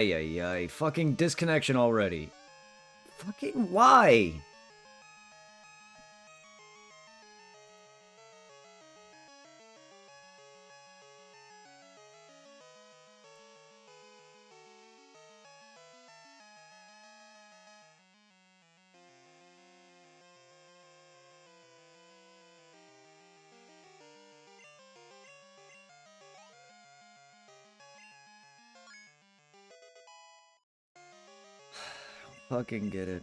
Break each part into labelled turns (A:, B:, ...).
A: Ay, ay, ay. Fucking disconnection already. Fucking why? Fucking get it.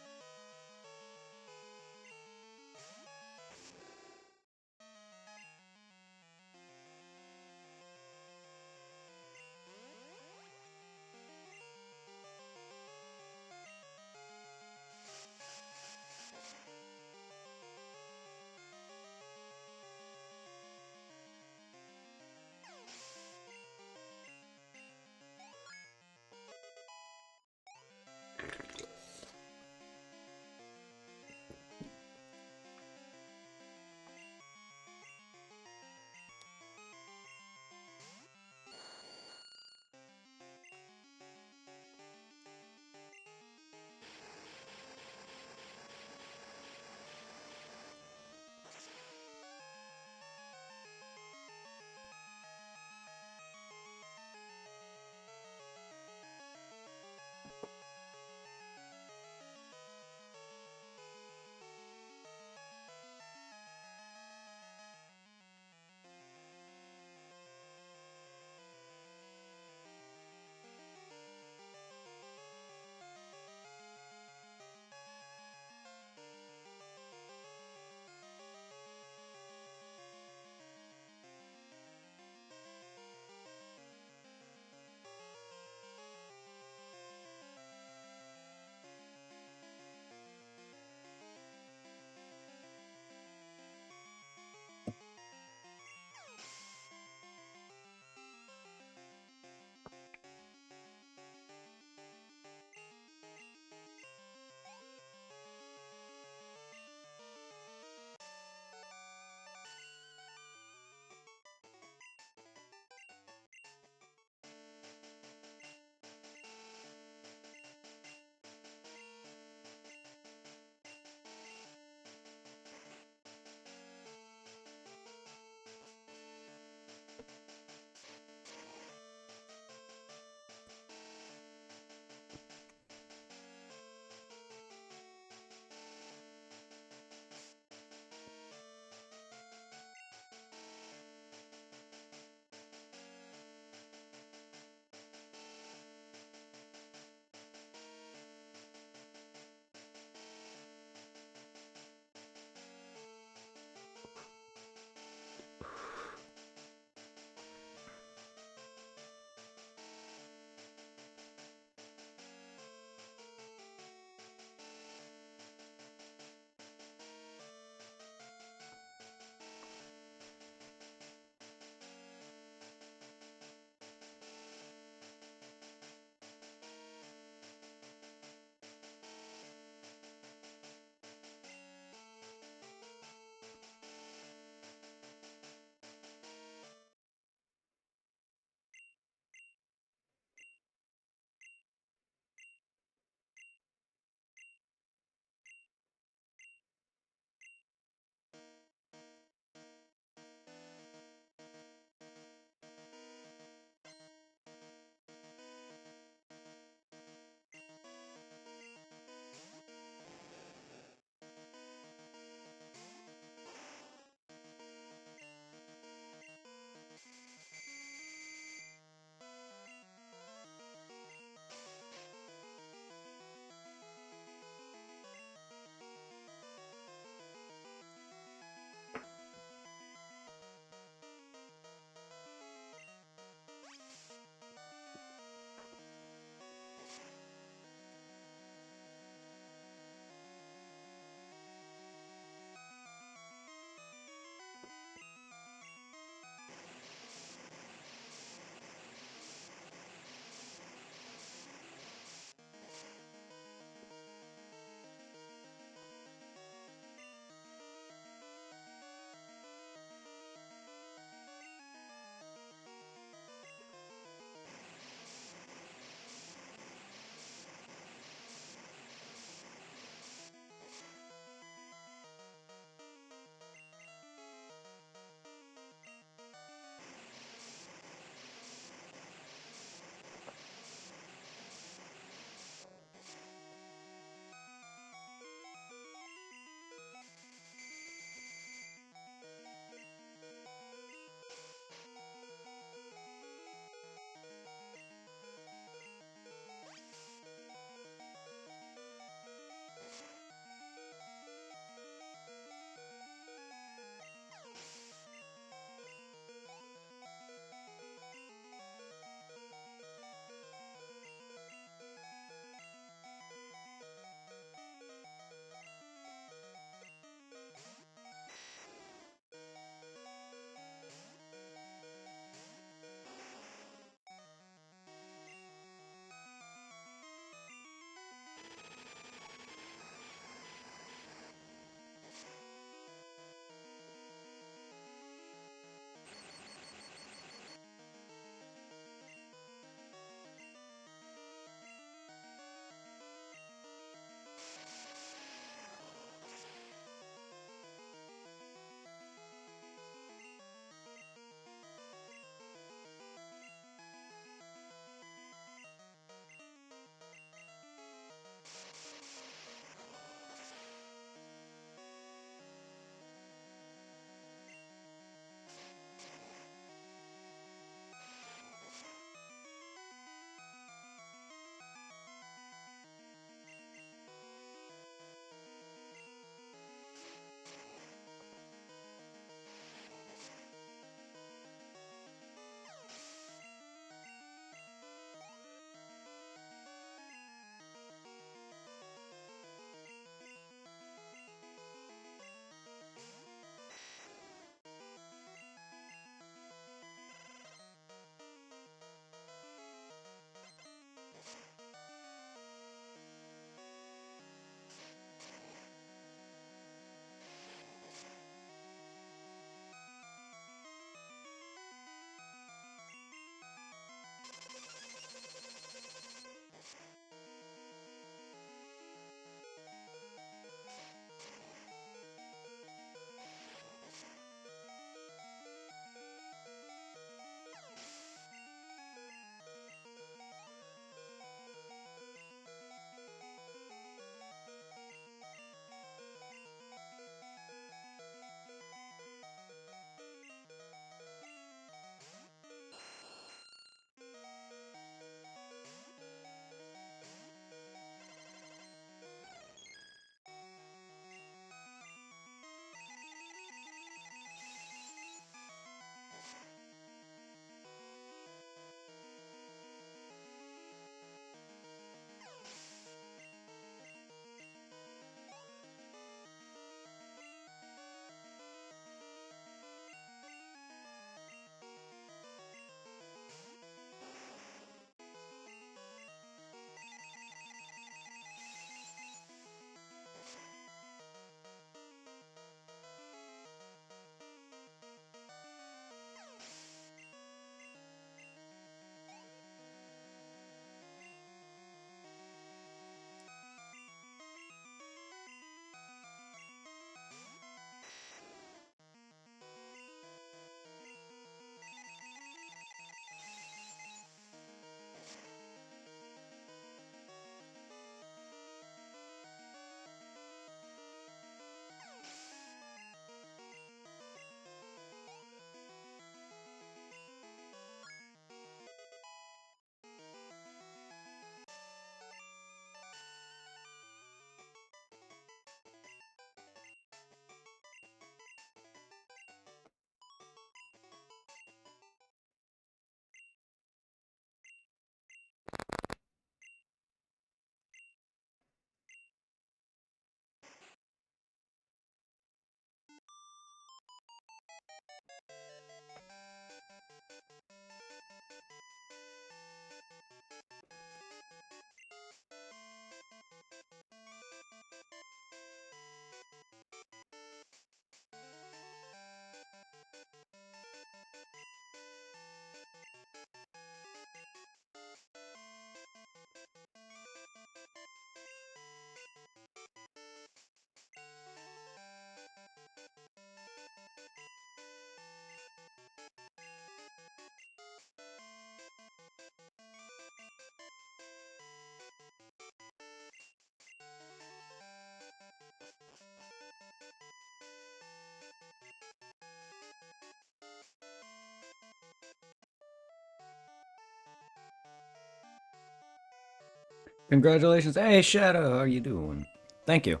A: Congratulations. Hey, Shadow, how you doing? Thank you.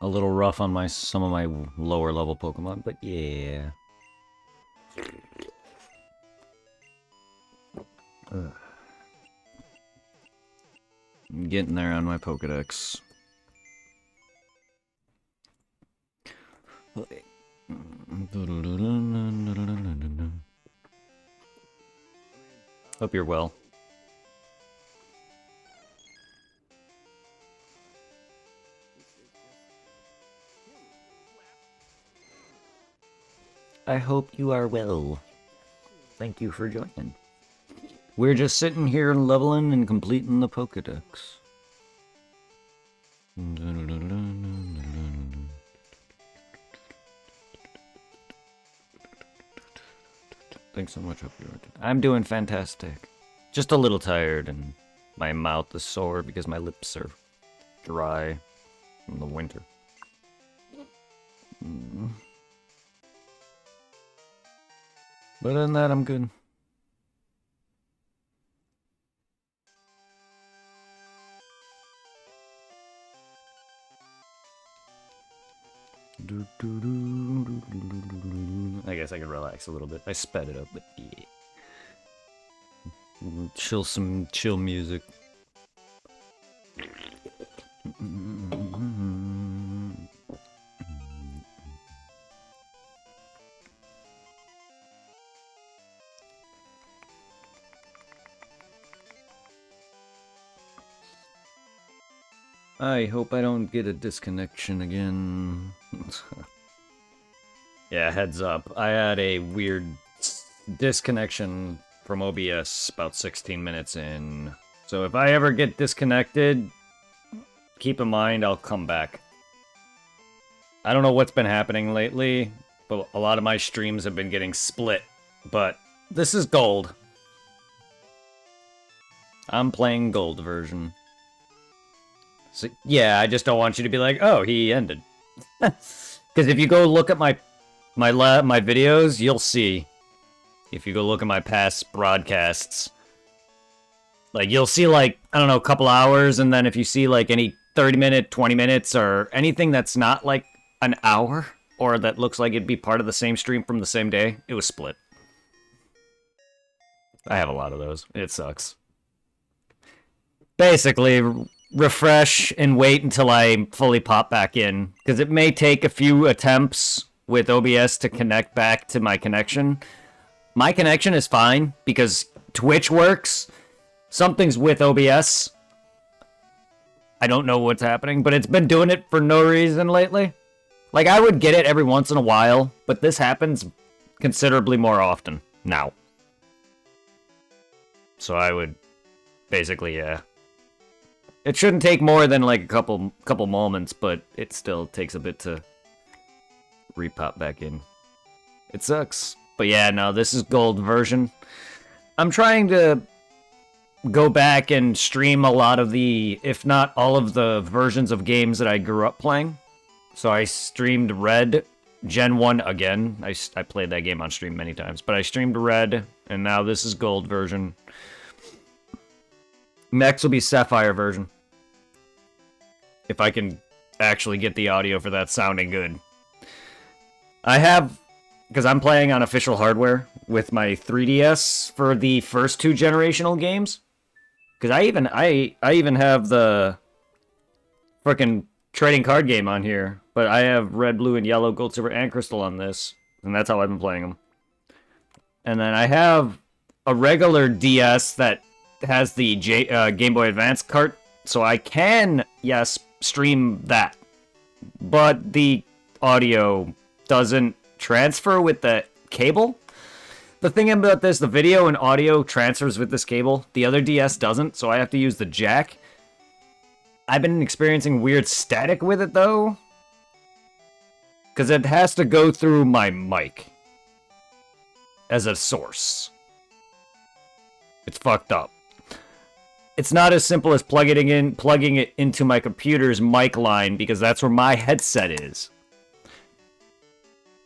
A: A little rough on some of my lower level Pokemon, but yeah. Ugh. I'm getting there on my Pokedex. Hope you're well. I hope you are well. Thank you for joining. We're just sitting here leveling and completing the Pokedex. Thanks so much. Hope you're doing. I'm doing fantastic. Just a little tired and my mouth is sore because my lips are dry from the winter. But other than that, I'm good. I guess I can relax a little bit. I sped it up, but yeah. Chill music. I hope I don't get a disconnection again. Yeah, heads up. I had a weird disconnection from OBS about 16 minutes in. So if I ever get disconnected, keep in mind I'll come back. I don't know what's been happening lately, but a lot of my streams have been getting split. But this is gold. I'm playing gold version. So, yeah, I just don't want you to be like, oh, he ended. Because if you go look at my videos, you'll see. If you go look at my past broadcasts, like, you'll see, like, I don't know, a couple hours, and then if you see, like, any 30-minute, 20 minutes, or anything that's not, like, an hour, or that looks like it'd be part of the same stream from the same day, it was split. I have a lot of those. It sucks. Basically, refresh and wait until I fully pop back in, because it may take a few attempts with OBS to connect back to my connection. My connection is fine because Twitch works. Something's with OBS. I don't know what's happening, but it's been doing it for no reason lately. Like, I would get it every once in a while, but this happens considerably more often now. So I would basically, yeah. It shouldn't take more than like a couple moments, but it still takes a bit to repop back in. It sucks. But yeah, no, this is gold version. I'm trying to go back and stream a lot of the, if not all of the versions of games that I grew up playing. So I streamed Red Gen 1 again. I played that game on stream many times, but I streamed Red, and now this is gold version. Next will be Sapphire version. If I can actually get the audio for that sounding good. I have, because I'm playing on official hardware with my 3DS for the first two generational games. Because I even have the frickin' trading card game on here. But I have Red, Blue, and Yellow, Gold, Silver, and Crystal on this. And that's how I've been playing them. And then I have a regular DS that has the Game Boy Advance cart. So I can, yes, stream that. But the audio doesn't transfer with the cable. The thing about this, the video and audio transfers with this cable. The other DS doesn't, so I have to use the jack. I've been experiencing weird static with it, though. Because it has to go through my mic as a source. It's fucked up. It's not as simple as plugging it into my computer's mic line, because that's where my headset is.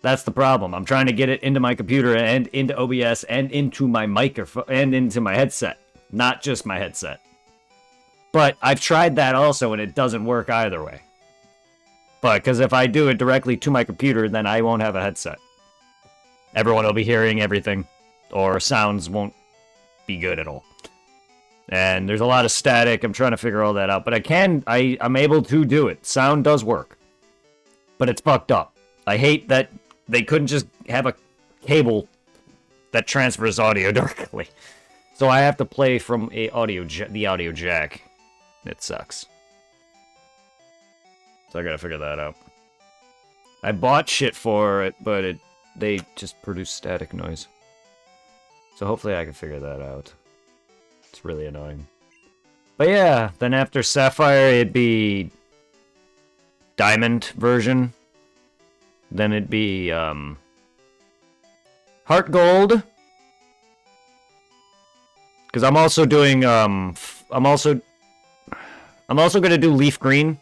A: That's the problem. I'm trying to get it into my computer and into OBS and into my microphone and into my headset, not just my headset. But I've tried that also, and it doesn't work either way. But because if I do it directly to my computer, then I won't have a headset. Everyone will be hearing everything, or sounds won't be good at all. And there's a lot of static. I'm trying to figure all that out. But I'm able to do it. Sound does work. But it's fucked up. I hate that they couldn't just have a cable that transfers audio directly. So I have to play from the audio jack. It sucks. So I gotta figure that out. I bought shit for it, but they just produce static noise. So hopefully I can figure that out. It's really annoying. But yeah, then after Sapphire, it'd be Diamond version. Then it'd be Heart Gold. Because I'm also doing I'm also gonna do Leaf Green.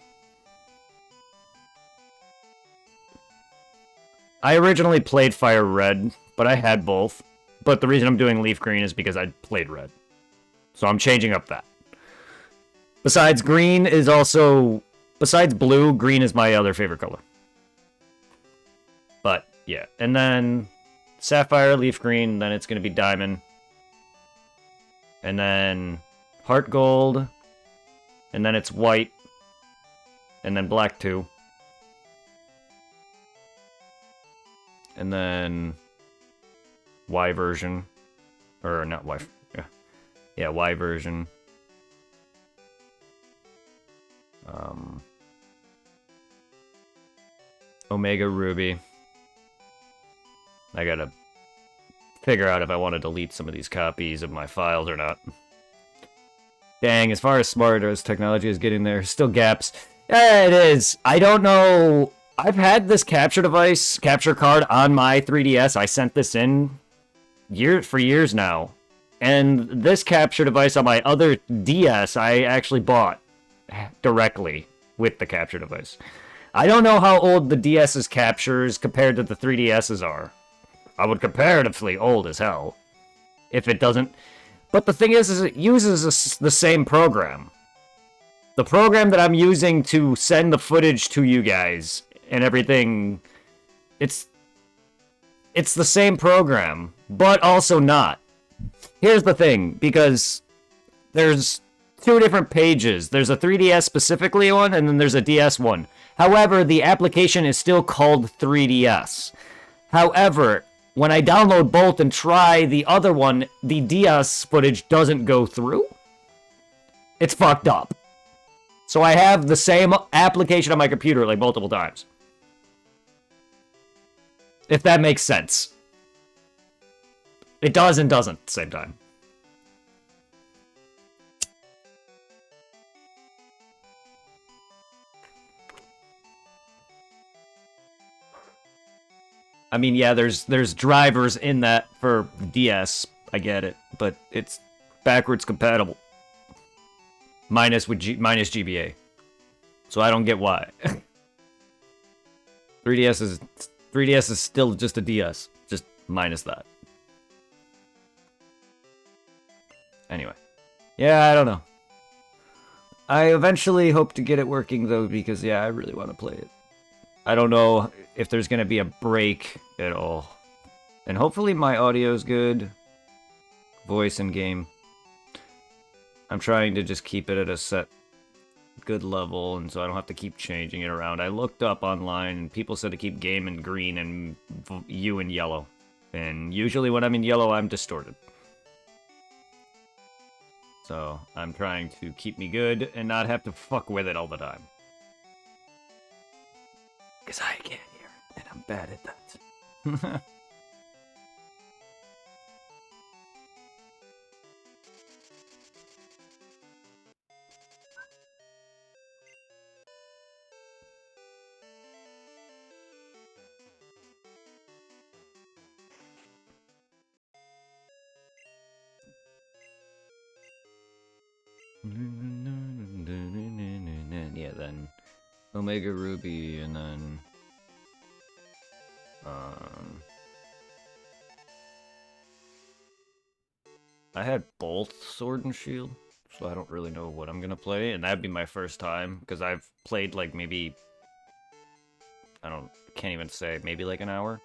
A: I originally played Fire Red, but I had both. But the reason I'm doing Leaf Green is because I played Red. So I'm changing up that. Besides Green is also... Besides Blue, Green is my other favorite color. But, yeah. And then Sapphire, Leaf Green, then it's going to be Diamond. And then Heart Gold. And then it's White. And then Black 2. And then Y version. Or not Y. Yeah, Y version. Omega Ruby. I gotta figure out if I want to delete some of these copies of my files or not. Dang, as far as smart as technology is getting there, still gaps. Yeah, it is. I don't know. I've had this capture card on my 3DS. I sent this in for years now. And this capture device on my other DS, I actually bought directly with the capture device. I don't know how old the DS's captures compared to the 3DS's are. I would comparatively old as hell. If it doesn't... But the thing is it uses the same program. The program that I'm using to send the footage to you guys and everything... It's the same program, but also not. Here's the thing, because there's two different pages. There's a 3DS specifically one, and then there's a DS one. However, the application is still called 3DS. However, when I download both and try the other one, the DS footage doesn't go through. It's fucked up. So I have the same application on my computer like multiple times. If that makes sense. It does and doesn't at the same time. I mean, yeah, there's drivers in that for DS. I get it, but it's backwards compatible. Minus GBA. So I don't get why. 3DS is still just a DS, just minus that. Anyway. Yeah, I don't know. I eventually hope to get it working, though, because, yeah, I really want to play it. I don't know if there's going to be a break at all. And hopefully my audio's good. Voice and game. I'm trying to just keep it at a set good level, and so I don't have to keep changing it around. I looked up online, and people said to keep game in green and U in yellow. And usually when I'm in yellow, I'm distorted. So I'm trying to keep me good and not have to fuck with it all the time. Because I can't hear, and I'm bad at that. Yeah, then Omega Ruby, and then I had both Sword and Shield, so I don't really know what I'm gonna play, and that'd be my first time, because I've played, like, maybe... can't even say, maybe like an hour?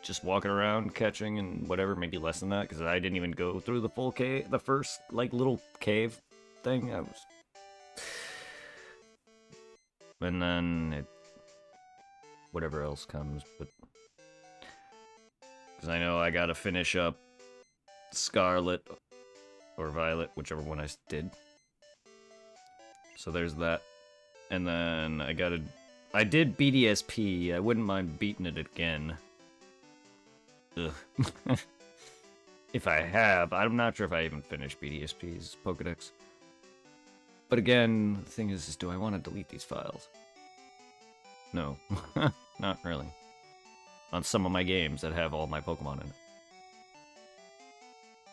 A: Just walking around, catching, and whatever, maybe less than that, because I didn't even go through the full cave, the first, like, little cave thing. And then whatever else comes, but... Because I know I gotta finish up Scarlet or Violet, whichever one I did. So there's that. And then I did BDSP. I wouldn't mind beating it again. Ugh. If I have. I'm not sure if I even finished BDSP's Pokedex. But again, the thing is do I want to delete these files? No. Not really. On some of my games that have all my Pokemon in it.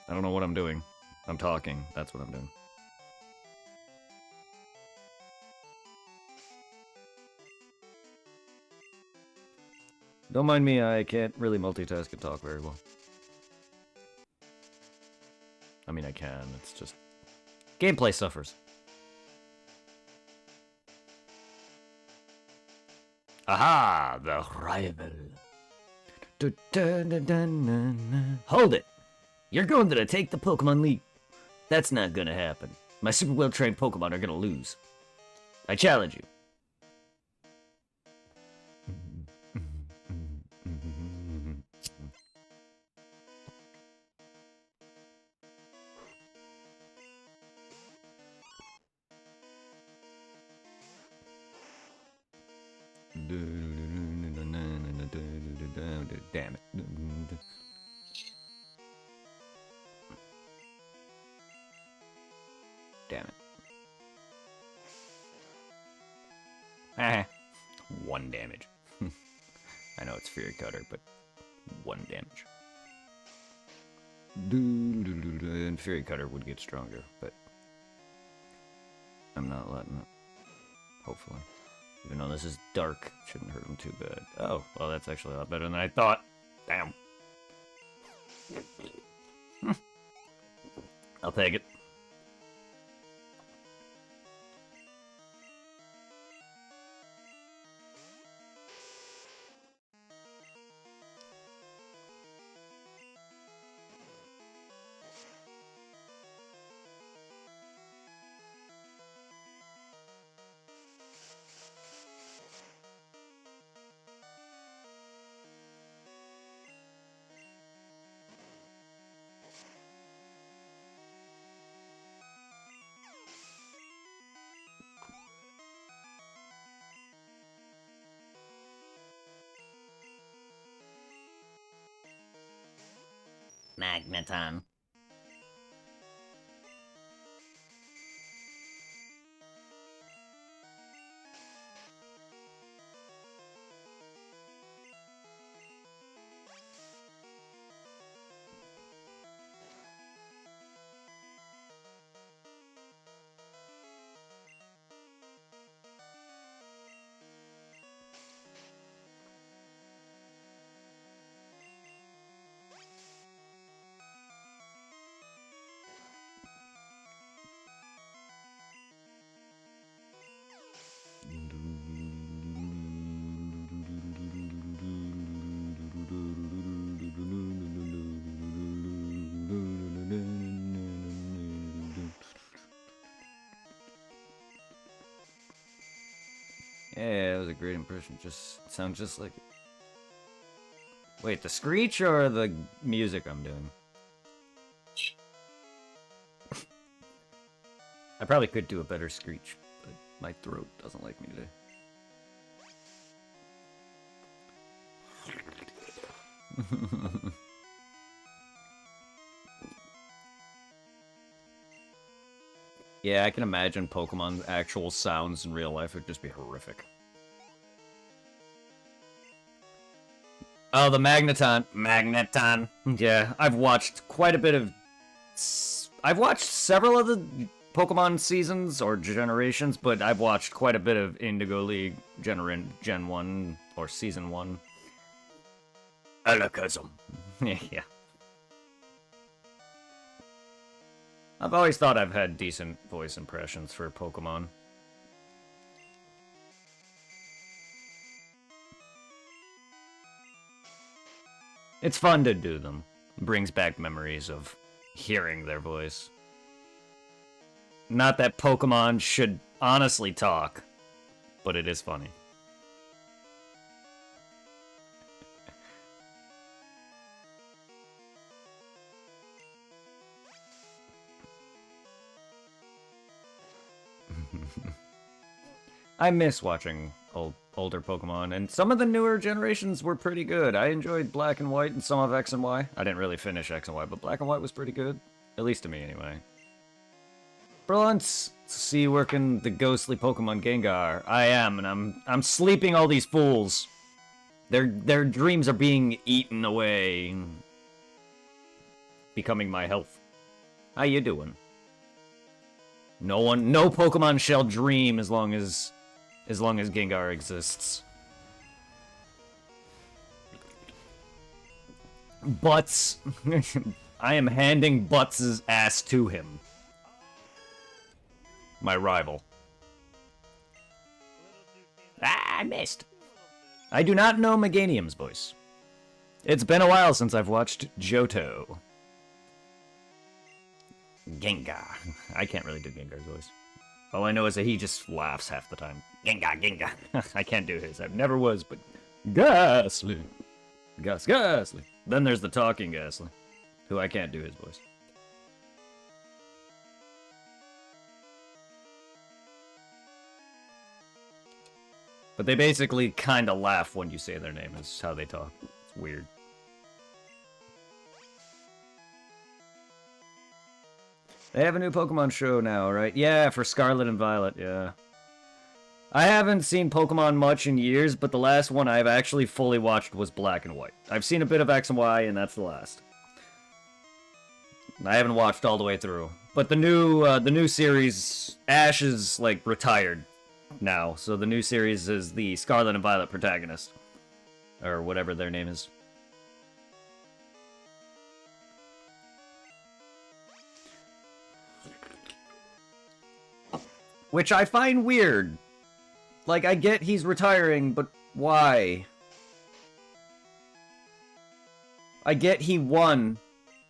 A: I don't know what I'm doing. I'm talking. That's what I'm doing. Don't mind me, I can't really multitask and talk very well. I mean, I can, it's just... Gameplay suffers. Aha! The rival. Hold it! You're going to take the Pokemon League. That's not gonna happen. My super well-trained Pokemon are gonna lose. I challenge you. Damn it. Damn it. Ah, 1 damage. I know it's Fury Cutter, but 1 damage. And Fury Cutter would get stronger, but I'm not letting it. Hopefully. Even though this is dark, shouldn't hurt him too bad. Oh, well, that's actually a lot better than I thought. Damn. I'll take it. Magneton. Yeah, that was a great impression. Just sounds just like it. Wait, the screech or the music I'm doing? I probably could do a better screech, but my throat doesn't like me today. Yeah, I can imagine Pokemon's actual sounds in real life would just be horrific. Oh, the Magneton. Magneton. Yeah, I've watched quite a bit of... I've watched several of the Pokemon seasons or generations, but I've watched quite a bit of Indigo League Gen 1 or Season 1. Alakazam. Yeah. I've always thought I've had decent voice impressions for Pokemon. It's fun to do them. It brings back memories of hearing their voice. Not that Pokemon should honestly talk, but it is funny. I miss watching older Pokemon, and some of the newer generations were pretty good. I enjoyed Black and White and some of X and Y. I didn't really finish X and Y, but Black and White was pretty good. At least to me, anyway. Brilliant. See you working the ghostly Pokemon Gengar. I am, and I'm sleeping all these fools. Their dreams are being eaten away. Becoming my health. How you doing? No Pokemon shall dream as long as Gengar exists. Butts. I am handing Butts' ass to him. My rival. Ah, I missed. I do not know Meganium's voice. It's been a while since I've watched Johto. Gengar. I can't really do Gengar's voice. All I know is that he just laughs half the time. Gengar. I can't do his. I never was, but... Ghastly. Ghastly. Then there's the talking Ghastly, who I can't do his voice. But they basically kind of laugh when you say their name, is how they talk. It's weird. They have a new Pokemon show now, right? Yeah, for Scarlet and Violet, yeah. I haven't seen Pokemon much in years, but the last one I've actually fully watched was Black and White. I've seen a bit of X and Y, and that's the last. I haven't watched all the way through. But the new series, Ash is, like, retired now, so the new series is the Scarlet and Violet protagonist. Or whatever their name is. Which I find weird. Like, I get he's retiring, but why? I get he won,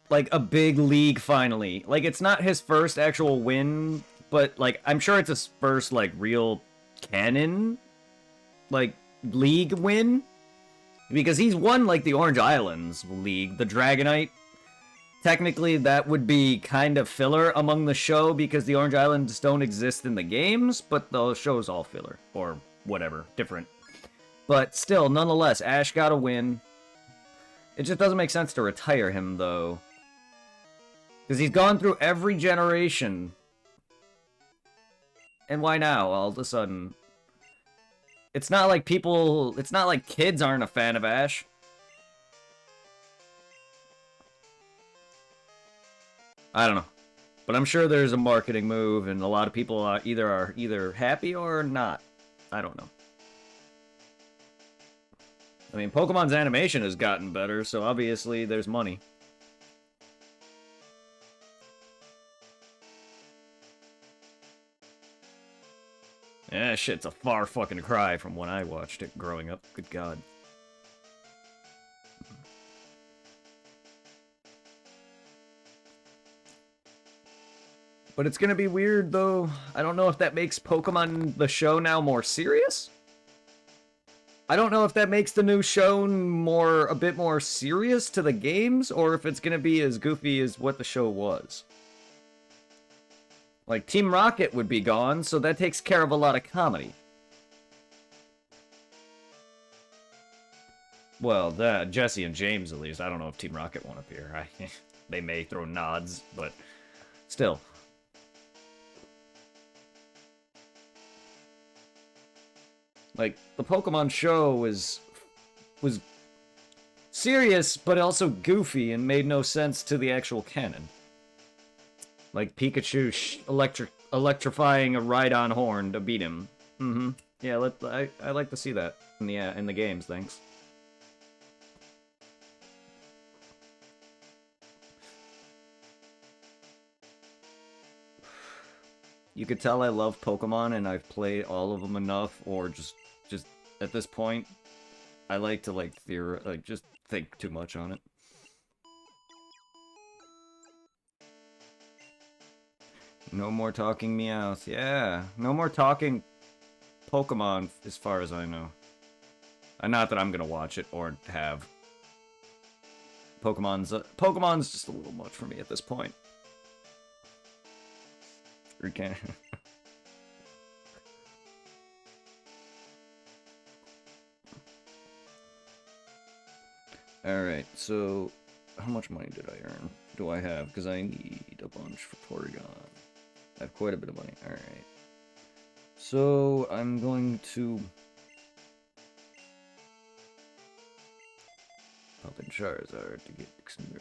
A: like, a big league finally. Like, it's not his first actual win, but, like, I'm sure it's his first, like, real canon, like, league win. Because he's won, like, the Orange Islands League, the Dragonite. Technically, that would be kind of filler among the show because the Orange Islands don't exist in the games, but the show's all filler. Or whatever, different. But still, nonetheless, Ash got a win. It just doesn't make sense to retire him, though. Because he's gone through every generation. And why now, all of a sudden? It's not like kids aren't a fan of Ash. I don't know. But I'm sure there's a marketing move, and a lot of people are either happy or not. I don't know. I mean, Pokemon's animation has gotten better, so obviously there's money. Yeah, shit's a far fucking cry from when I watched it growing up. Good God. But it's gonna be weird, though. I don't know if that makes Pokemon the show now more serious? I don't know if that makes the new show a bit more serious to the games, or if it's gonna be as goofy as what the show was. Like, Team Rocket would be gone, so that takes care of a lot of comedy. Well, Jesse and James, at least. I don't know if Team Rocket won't appear. They may throw nods, but still. Like, the Pokemon show was serious, but also goofy and made no sense to the actual canon. Like Pikachu electrifying a Rhydon horn to beat him. Mm-hmm. Yeah, I like to see that in the games, thanks. You could tell I love Pokemon and I've played all of them enough, or just at this point, I like to just think too much on it. No more talking Meowth. Yeah, no more talking Pokemon, as far as I know. Not that I'm gonna watch it or have. Pokemon's just a little much for me at this point. We can't. Alright, so how much money did I earn? Do I have? Because I need a bunch for Porygon. I have quite a bit of money. Alright. So I'm going to pop in Charizard to get Xnur.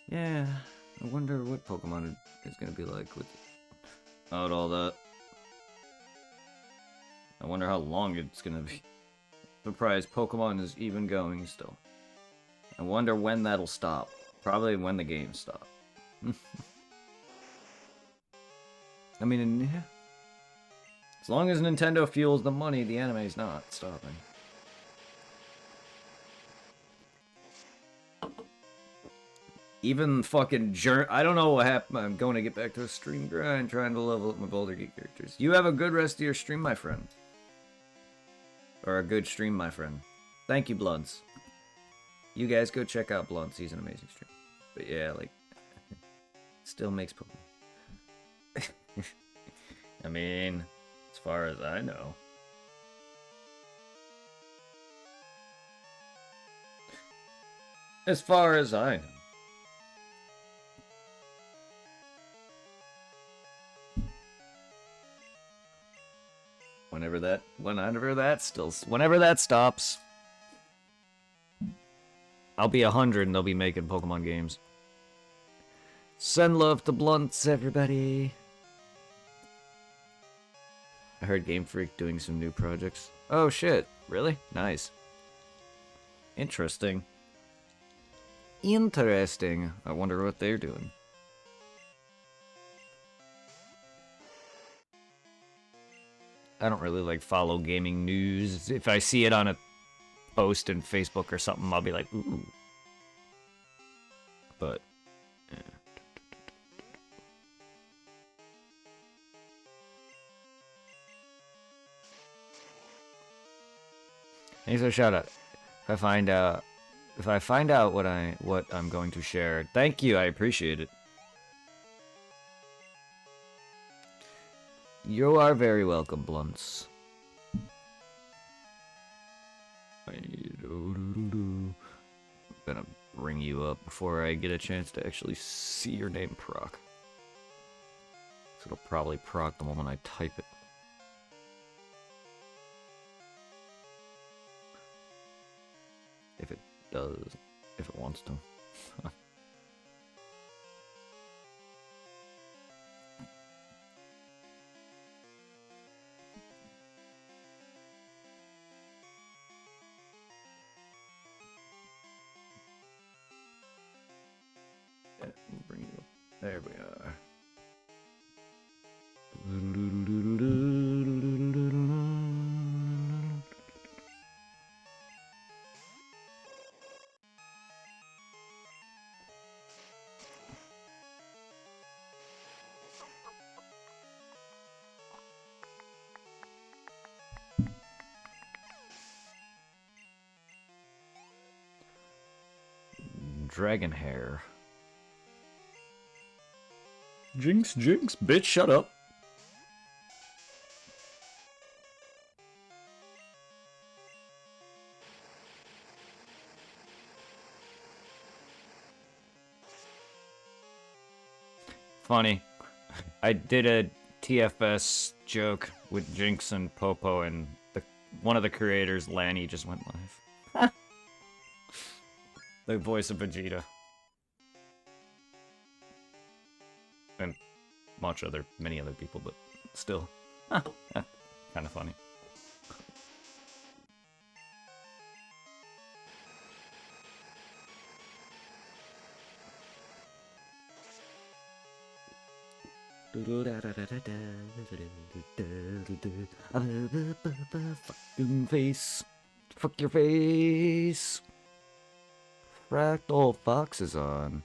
A: Yeah, I wonder what Pokemon is going to be like without all that. I wonder how long it's going to be. Surprised Pokemon is even going still. I wonder when that'll stop. Probably when the game stops. I mean, yeah. As long as Nintendo fuels the money, the anime's not stopping. Even fucking I don't know what happened. I'm going to get back to a stream grind, trying to level up my Boulder Geek characters. You have a good rest of your stream, my friend. Or a good stream, my friend. Thank you, Blunts. You guys go check out Blunts. He's an amazing stream. But yeah, like, still makes Pokemon. I mean, as far as I know. As far as I know. Whenever that stops, I'll be 100 and they'll be making Pokemon games. Send love to Blunts, everybody. I heard Game Freak doing some new projects. Oh shit, really? Nice. Interesting. Interesting. I wonder what they're doing. I don't really like follow gaming news. If I see it on a post in Facebook or something, I'll be like, ooh. But, yeah. Thanks for a shout out. If I find out what I'm going to share, thank you. I appreciate it. You are very welcome, Blunts. I'm gonna bring you up before I get a chance to actually see your name proc. So it'll probably proc the moment I type it. If it does, if it wants to. Bring you up. There we are. Dragon hair. Jinx, bitch, shut up. Funny. I did a TFS joke with Jinx and Popo, and one of the creators, Lanny, just went live. The voice of Vegeta. And many other people, but still. Kind of funny. Fucking face. Fuck your face. Fractal Fox is on.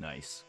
A: Nice.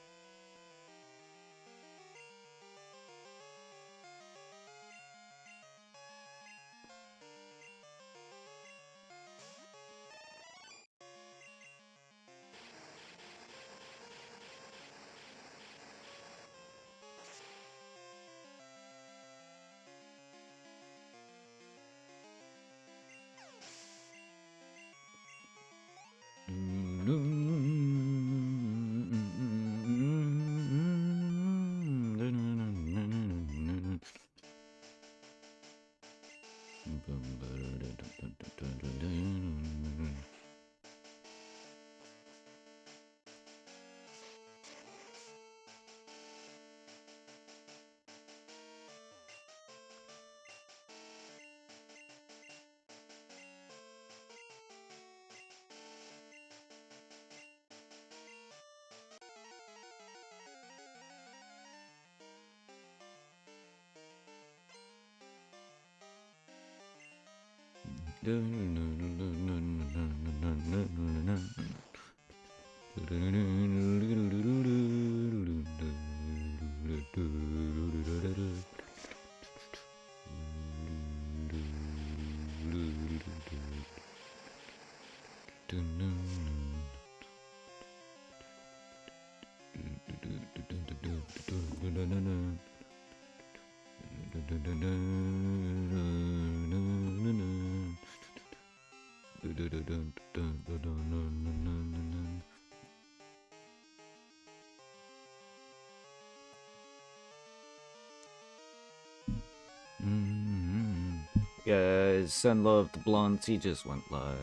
A: Guys, send love to Blunts. He just went live.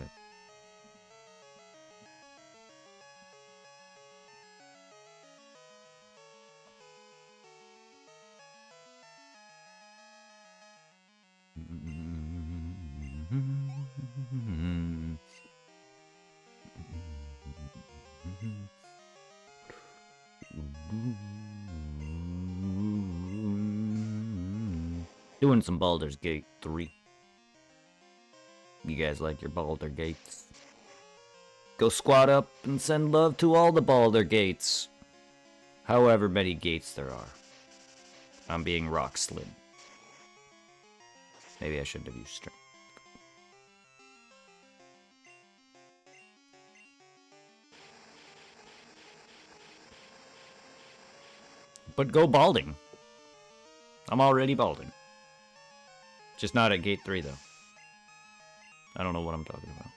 A: Doing some Baldur's Gate 3. You guys like your Baldur Gates? Go squat up and send love to all the Baldur Gates. However many gates there are. I'm being rock slid. Maybe I shouldn't have used string. But go balding. I'm already balding. Just not at gate 3, though. I don't know what I'm talking about.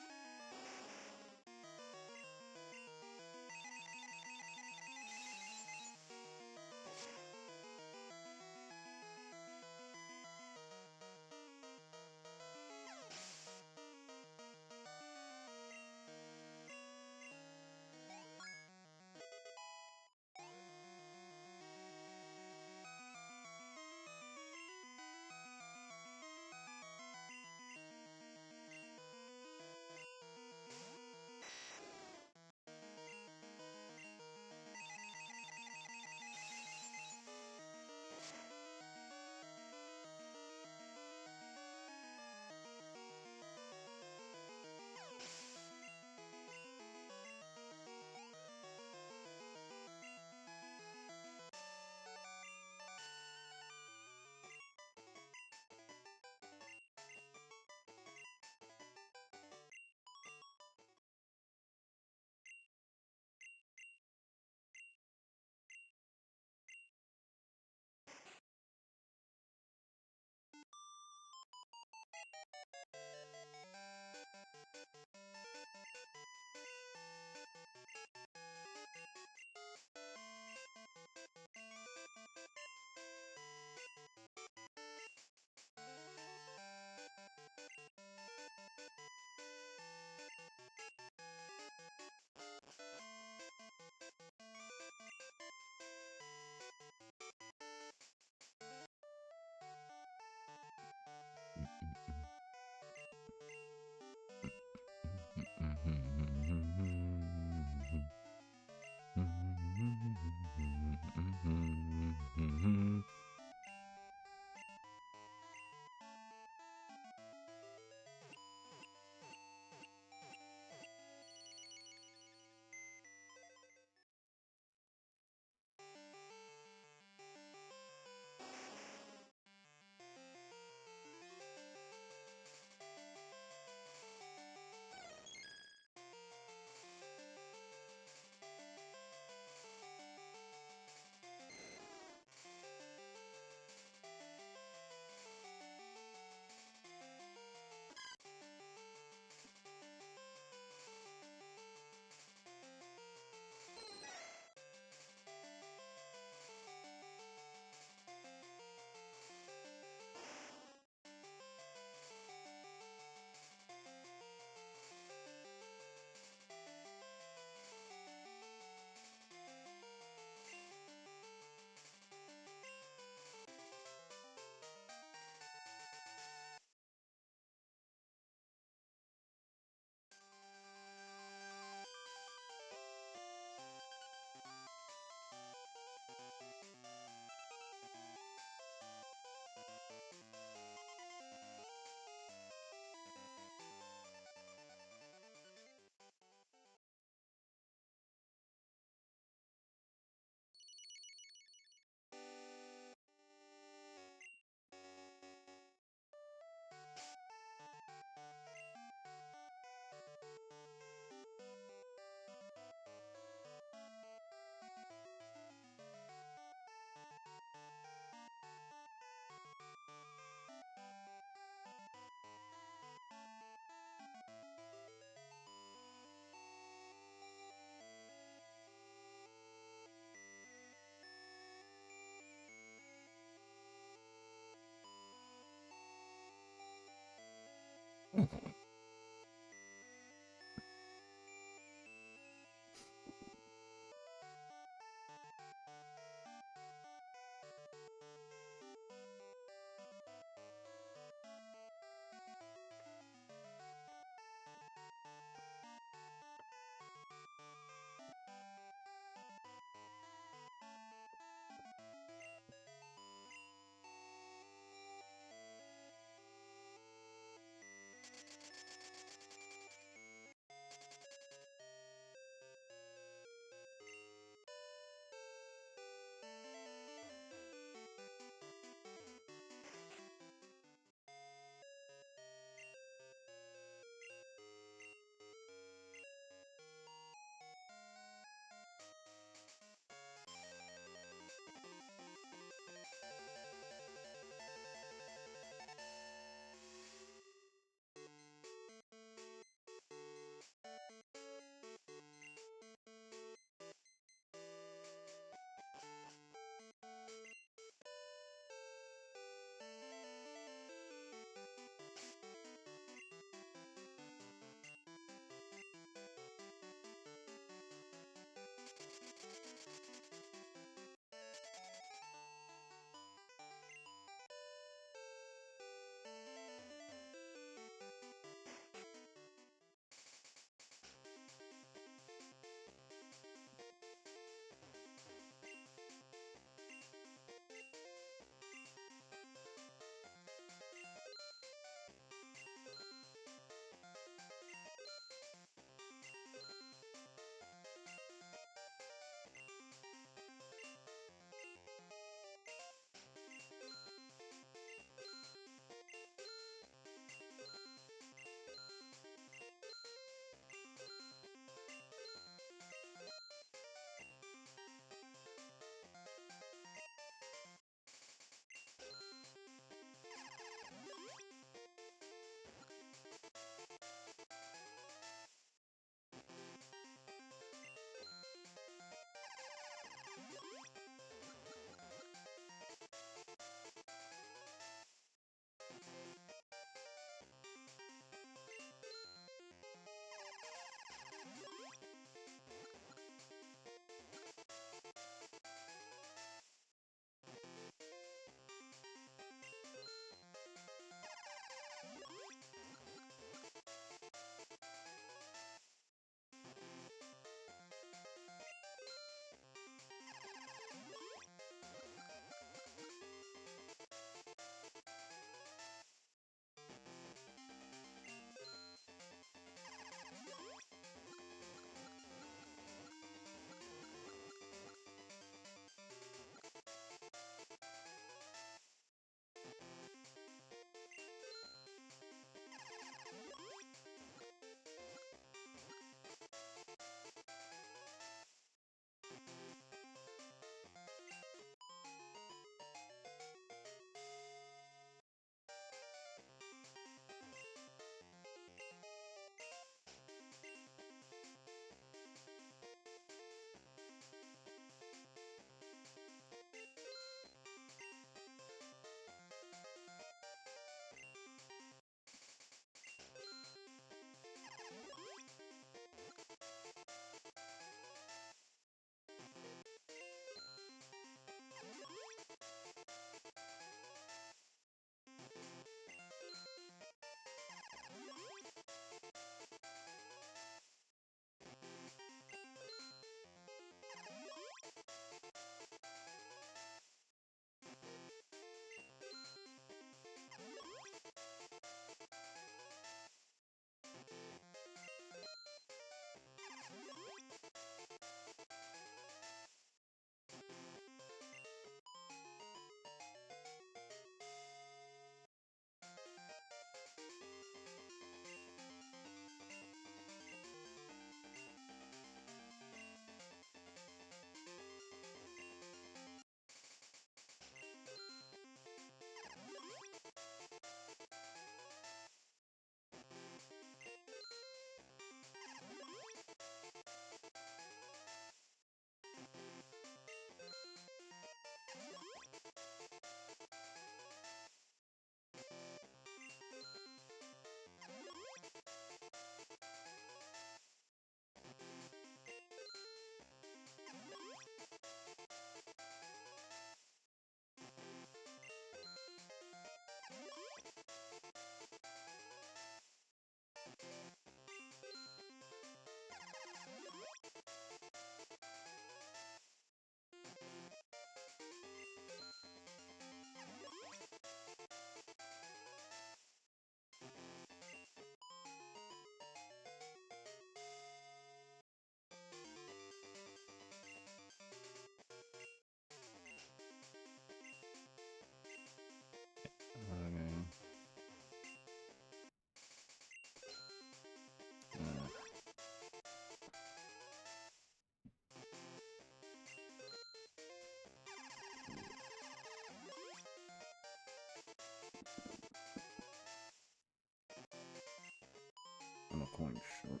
A: I'm a coin short.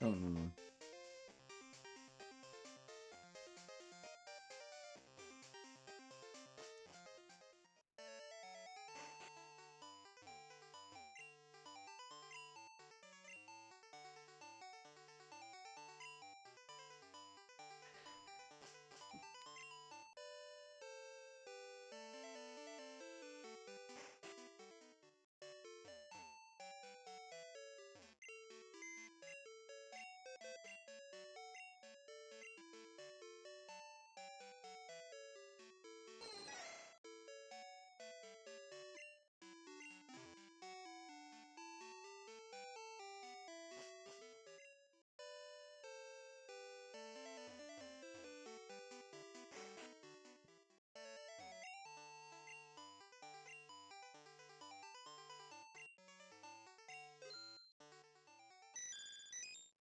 A: Oh, no.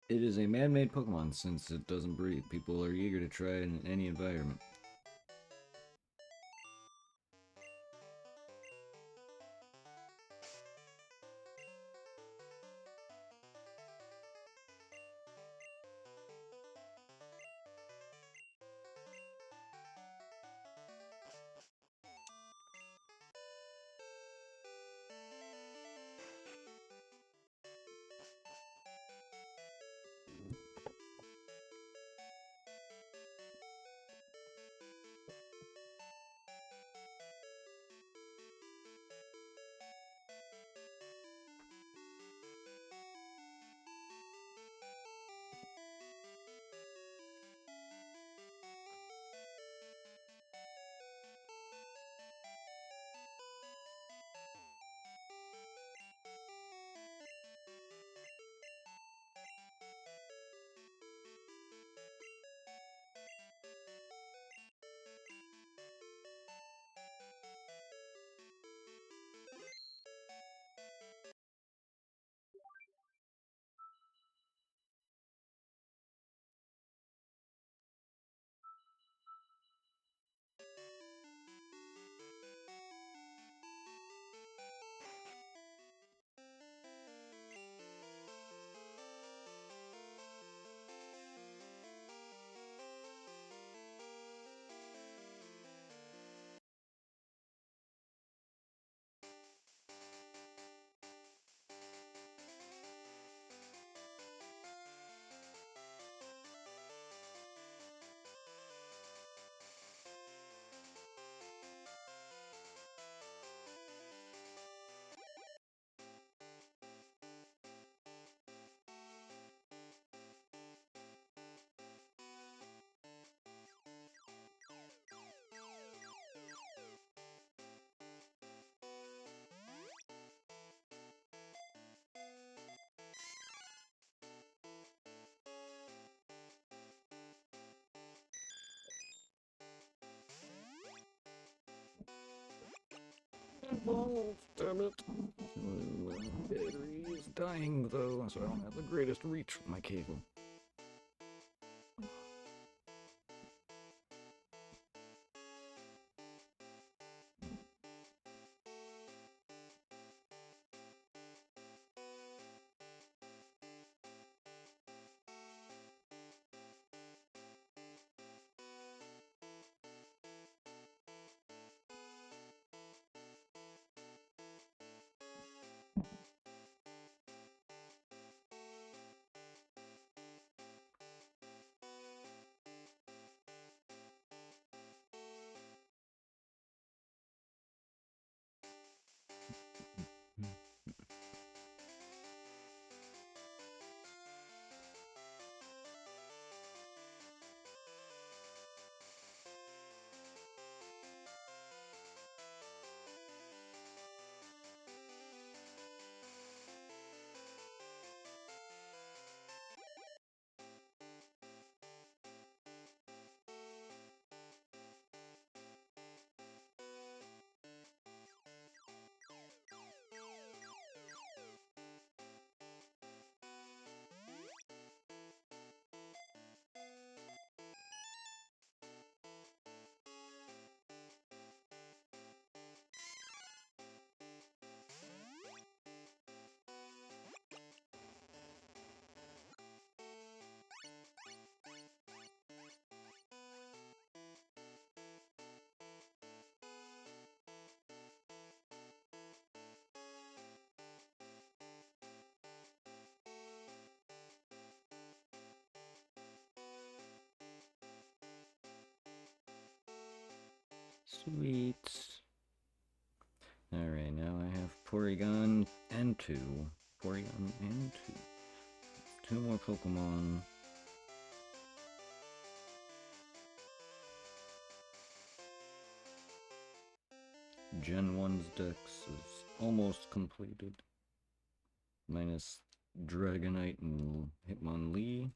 A: It is a man-made Pokemon since it doesn't breathe. People are eager to try it in any environment. Oh, damn it. Battery is dying though, so I don't have the greatest reach with my cable. Sweet. Alright, now I have Porygon and 2. Porygon and 2. 2 more Pokemon. Gen 1's Dex is almost completed. Minus Dragonite and Hitmonlee.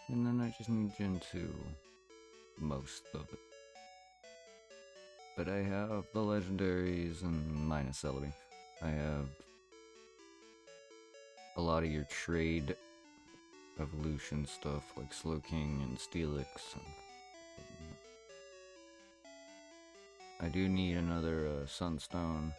A: And then I just need Gen 2. Most of it. But I have the legendaries and minus Celebi. I have a lot of your trade evolution stuff like Slowking and Steelix. I do need another Sunstone.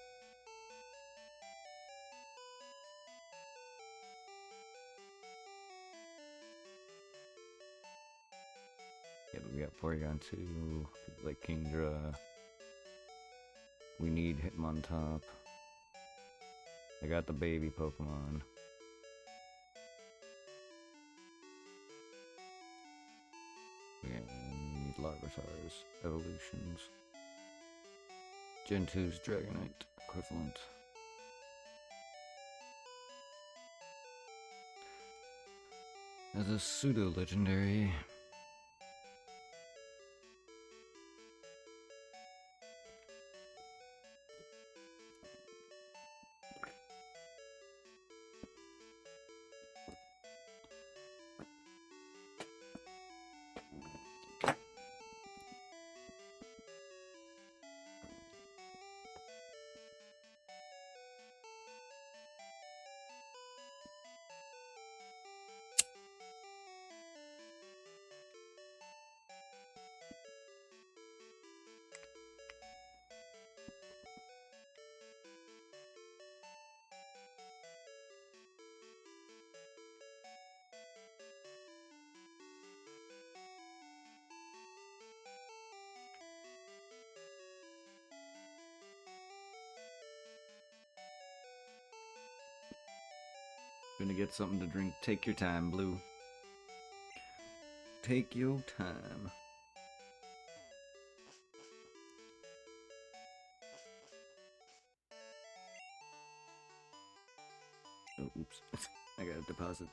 A: Yeah, but we got Porygon 2, like Kingdra. We need Hitmontop. I got the baby Pokemon. Yeah, we need Larvitar's evolutions. Gen 2's Dragonite equivalent. As a pseudo-legendary. Gonna get something to drink. Take your time, Blue. Take your time. Oh, oops. I gotta deposit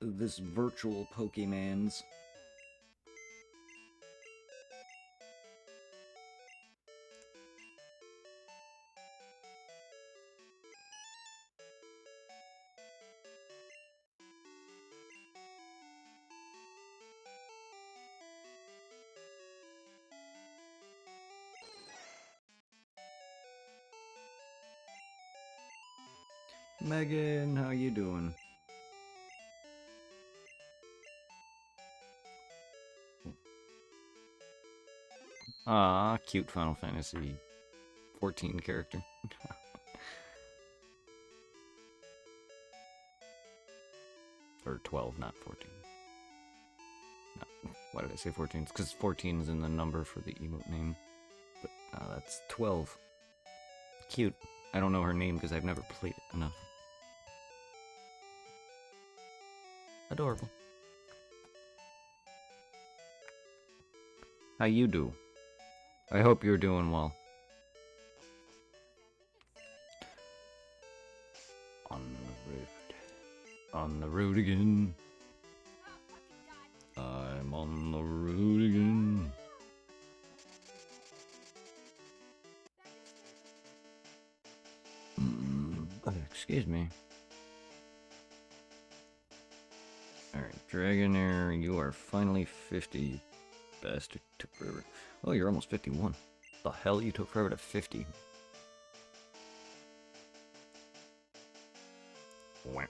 A: this virtual Pokemans. Megan, how you doing? Ah, cute Final Fantasy 14 character. Or 12, not 14. No, why did I say 14? It's because 14 is in the number for the emote name. But that's 12. Cute. I don't know her name because I've never played it enough. Adorable. How you do? I hope you're doing well. On the road. On the road again. I'm on the road again. Excuse me. Alright, Dragonair, you are finally 50. Bastard, took forever. Oh, you're almost 51. The hell, you took forever to 50. Wah.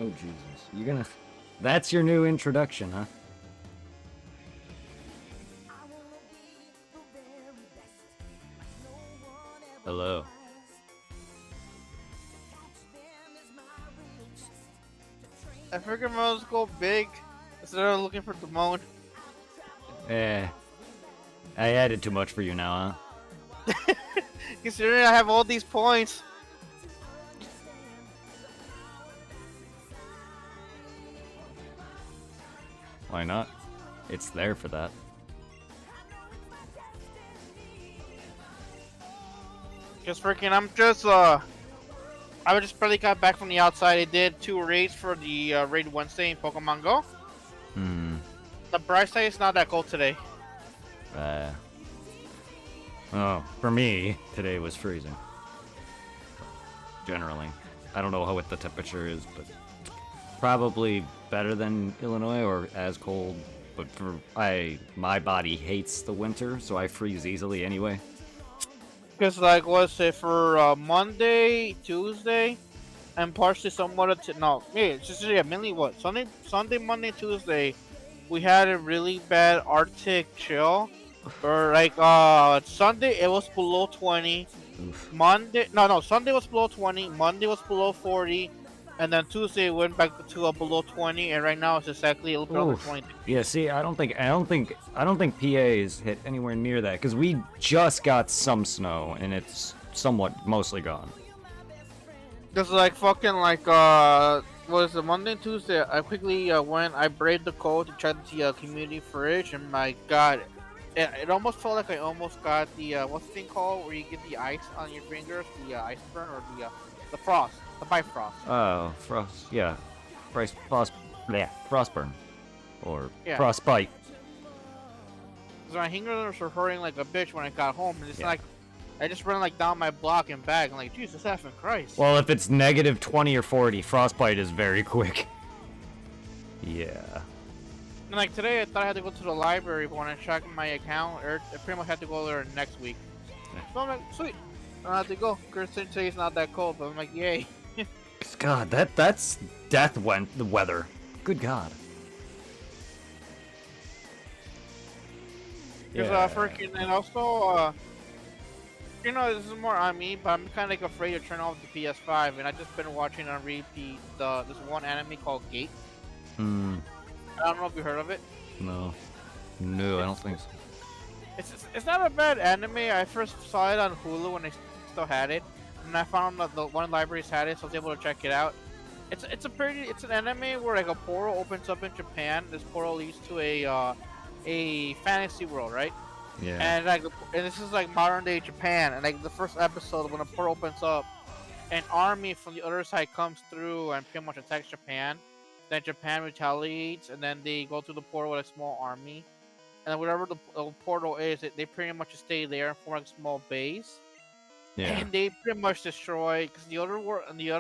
A: Oh Jesus! You're gonna. That's your new introduction, huh? Hello.
B: I figured I was go big instead of looking for Damone.
A: Eh. I added too much for you now, huh?
B: Considering I have all these points.
A: Why not? It's there for that.
B: Just freaking, I just barely got back from the outside. I did 2 raids for the Raid Wednesday in Pokemon Go. The bright side is not that cold today.
A: Oh, for me, today was freezing. Generally. I don't know what the temperature is, but probably better than Illinois or as cold. But my body hates the winter, so I freeze easily anyway.
B: Because, like, what's it for Monday, Tuesday, and partially somewhat of no, yeah, it's just mainly what Sunday, Monday, Tuesday, we had a really bad Arctic chill. Or like Sunday it was below 20.
A: Oof.
B: Sunday was below 20. Monday was below 40, and then Tuesday it went back to below 20, and right now it's exactly a little bit under
A: Oof.
B: 20.
A: Yeah, see, I don't think PA's hit anywhere near that because we just got some snow and it's somewhat mostly gone.
B: Just like fucking like was it Monday and Tuesday? I quickly went. I braved the cold to check the community fridge, and my god, it almost felt like I almost got the what's the thing called where you get the ice on your fingers, the ice burn or the frost, the bifrost.
A: Oh, frost, yeah, frostburn, or
B: Yeah.
A: frostbite.
B: So my fingers were hurting like a bitch when I got home, and it's
A: Yeah.
B: like I just ran like down my block and back. I'm like, Jesus effing Christ.
A: Well, if it's negative 20 or 40, frostbite is very quick. Yeah.
B: And like today, I thought I had to go to the library, but when I checked my account, I pretty much had to go there next week. So I'm like, sweet, I don't have to go. Considering today's not that cold, but I'm like, yay.
A: God, that's death the weather. Good God.
B: Because freaking, and also, you know, this is more on me, but I'm kind of like afraid to turn off the PS5, and I just been watching on repeat this one anime called Gate. I don't know if you heard of it.
A: No. No, I don't think so.
B: It's not a bad anime. I first saw it on Hulu when they still had it, and I found that the one of the libraries had it, so I was able to check it out. It's an anime where like a portal opens up in Japan. This portal leads to a fantasy world, right?
A: Yeah.
B: And this is like modern day Japan, and like the first episode when the portal opens up, an army from the other side comes through and pretty much attacks Japan. Then Japan retaliates, and then they go through the portal with a small army. And then whatever the portal is, they pretty much stay there and form like a small base.
A: Yeah.
B: And they pretty much destroy because the other world and the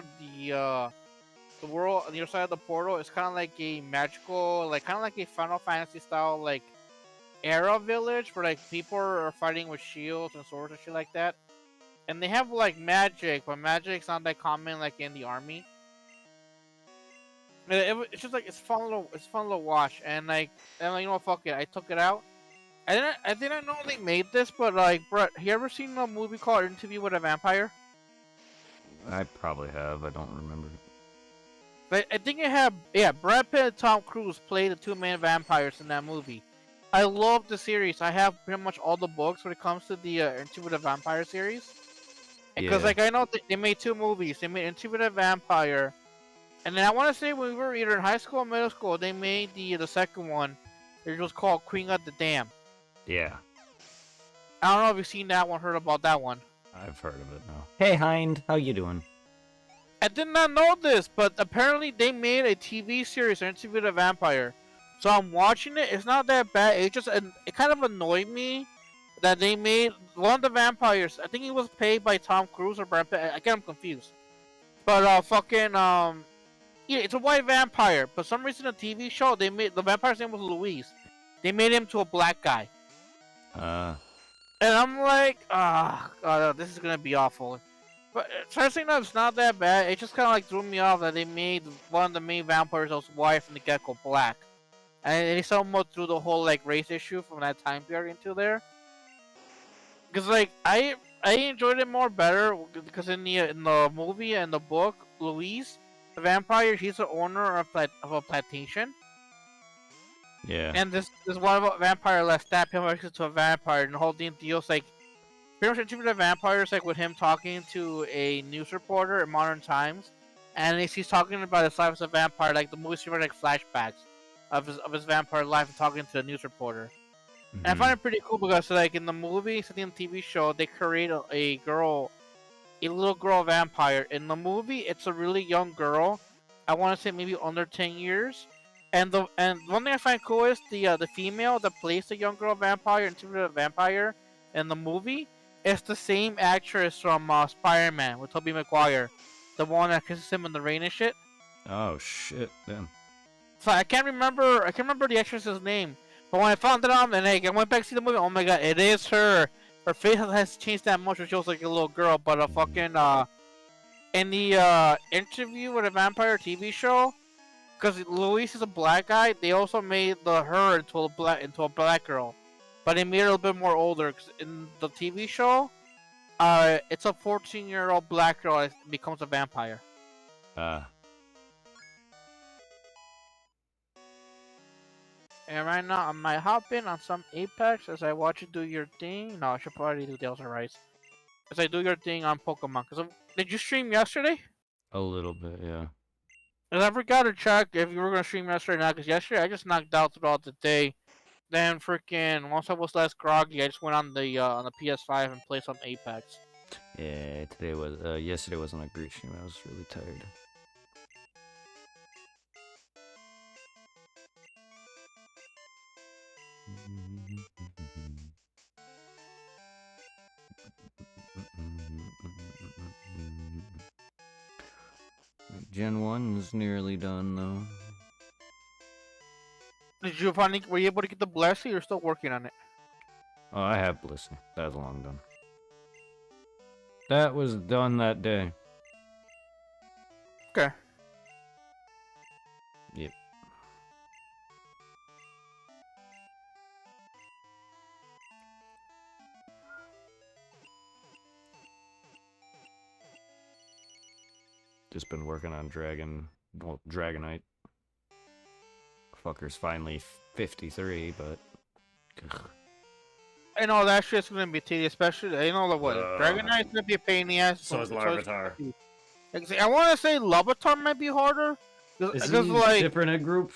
B: world on the other side of the portal is kind of like a magical, like kind of like a Final Fantasy style like era village where like people are fighting with shields and swords and shit like that. And they have like magic, but magic's not that common like in the army. It's just like it's fun to watch, and like you know what, fuck it, I took it out. I didn't know they made this, but like, Brett, you ever seen a movie called Interview with a Vampire?
A: I probably have. I don't remember.
B: I think it had Brad Pitt and Tom Cruise play the two main vampires in that movie. I love the series. I have pretty much all the books when it comes to the Interview with a Vampire series. Because
A: Yeah.
B: like I know they made 2 movies. They made Interview with a Vampire. And then I want to say when we were either in high school or middle school, they made the second one. It was called Queen of the Dam.
A: Yeah.
B: I don't know if you've seen that one, heard about that one.
A: I've heard of it now. Hey, Hind, how you doing?
B: I did not know this, but apparently they made a TV series, Interview with a Vampire. So I'm watching it. It's not that bad. It kind of annoyed me that they made one of the vampires. I think he was paid by Tom Cruise or Brad Pitt. I get him confused. But yeah, it's a white vampire. But for some reason, the TV show they made the vampire's name was Luis. They made him to a black guy. And I'm like, God, this is gonna be awful. But first thing it's not that bad. It just kind of like threw me off that they made one of the main vampires' wife in the Gecko black, and they somewhat threw the whole like race issue from that time period into there. Because like I enjoyed it more better because in the movie and the book, Louise, the vampire, she's the owner of a plantation,
A: Yeah.
B: and this one vampire left stabbed him next to a vampire, and the whole thing deals like pretty much introduced the vampires like with him talking to a news reporter in modern times, and he's talking about his life as a vampire, like the movie seems like flashbacks of his vampire life and talking to the news reporter. And I find it pretty cool because like in the movie, something on the TV show, they create a little girl vampire. In the movie, it's a really young girl. I want to say maybe under 10 years. And one thing I find cool is the female that plays the young girl vampire into the vampire in the movie. It's the same actress from Spider-Man with Tobey Maguire, the one that kisses him in the rain and shit.
A: Oh shit, damn.
B: So I can't remember the actress's name. But when I found it out and like, I went back to see the movie, oh my god, it is her. Her face has changed that much, she looks like a little girl. But fucking in the interview with a vampire TV show, because Luis is a black guy, they also made her into a black girl, but they made her a little bit more older. Cause in the TV show, it's a 14-year-old black girl that becomes a vampire. And right now, I might hop in on some Apex as I watch you do your thing. No, I should probably do Tales of Rise. As I do your thing on Pokemon. Did you stream yesterday?
A: A little bit, yeah.
B: Cause I forgot to check if you were gonna stream yesterday or not. Cause yesterday I just knocked out throughout the day. Then freaking once I was less groggy, I just went on the PS5 and played some Apex.
A: Yeah, yesterday wasn't a great stream. I was really tired. Gen 1's nearly done, though.
B: Were you able to get the blessing? Or you're still working on it?
A: Oh, I have Blissey. That's long done. That was done that day.
B: Okay.
A: Yep. Just been working on Dragonite. Fucker's finally 53, but... Ugh.
B: I know that shit's gonna be tedious, especially I know what Dragonite's gonna be a pain in the ass.
A: So is Larvitar.
B: I want to say Larvitar might be harder.
A: Is he like different egg group?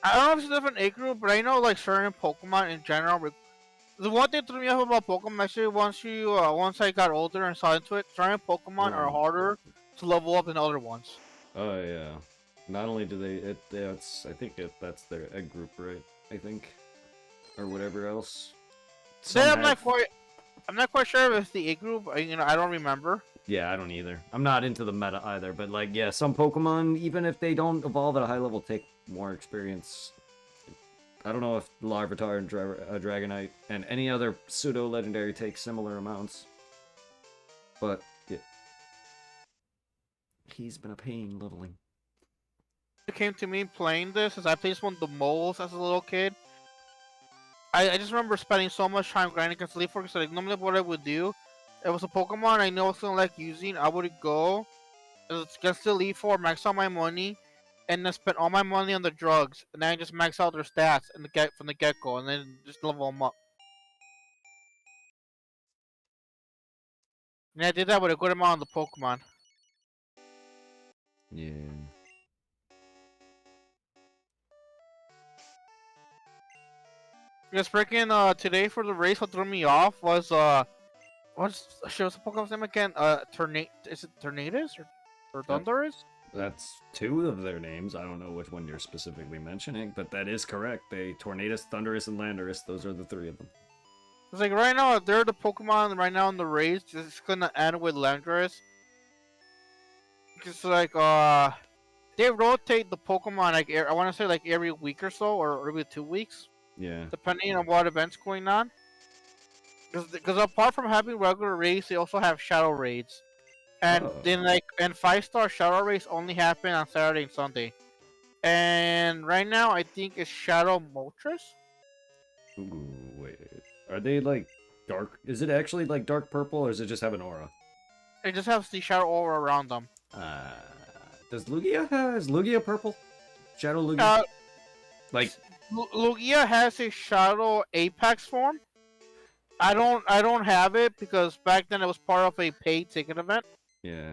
B: I don't know if it's a different egg group, but I know like certain Pokemon in general. The one thing threw me off about Pokemon actually once I got older and saw into it, certain Pokemon are harder to level up than other ones.
A: Oh yeah. Not only do I think that's their egg group, right? I think. Or whatever else.
B: I'm not quite sure if it's the egg group. I don't remember.
A: Yeah, I don't either. I'm not into the meta either, but like, yeah, some Pokemon, even if they don't evolve at a high level, take more experience. I don't know if Larvitar and Dragonite and any other pseudo-legendary take similar amounts. But, yeah. He's been a pain leveling.
B: It came to me playing this as I played one of the moles as a little kid. I just remember spending so much time grinding against Leaf Orc, so like normally what I would do, if it was a Pokemon I know I was gonna like using, I would go against the Leaf Orc, max out my money, and then spend all my money on the drugs, and then I just max out their stats from the get-go, and then just level them up. And I did that with a good amount of the Pokemon.
A: Yeah.
B: Because freaking today for the race, what threw me off was what's the Pokemon's name again? Is it Tornadus or Thundurus?
A: That's two of their names. I don't know which one you're specifically mentioning, but that is correct. Tornadus, Thundurus, and Landorus. Those are the three of them.
B: It's like right now they're the Pokemon right now in the race. It's gonna end with Landorus. It's like they rotate the Pokemon like I want to say like every week or so, or every 2 weeks.
A: Yeah.
B: Depending on what event's going on. Because apart from having regular raids, they also have shadow raids. And
A: Oh.
B: then like and 5-star shadow raids only happen on Saturday and Sunday. And right now I think it's Shadow Moltres.
A: Ooh, wait. Are they like dark? Is it actually like dark purple, or does it just have an aura?
B: It just has the shadow aura around them.
A: Uh, does Lugia is Lugia purple? Shadow Lugia?
B: Uh,
A: Like,
B: Lugia has a Shadow Apex form. I don't have it because back then it was part of a paid ticket event,
A: yeah.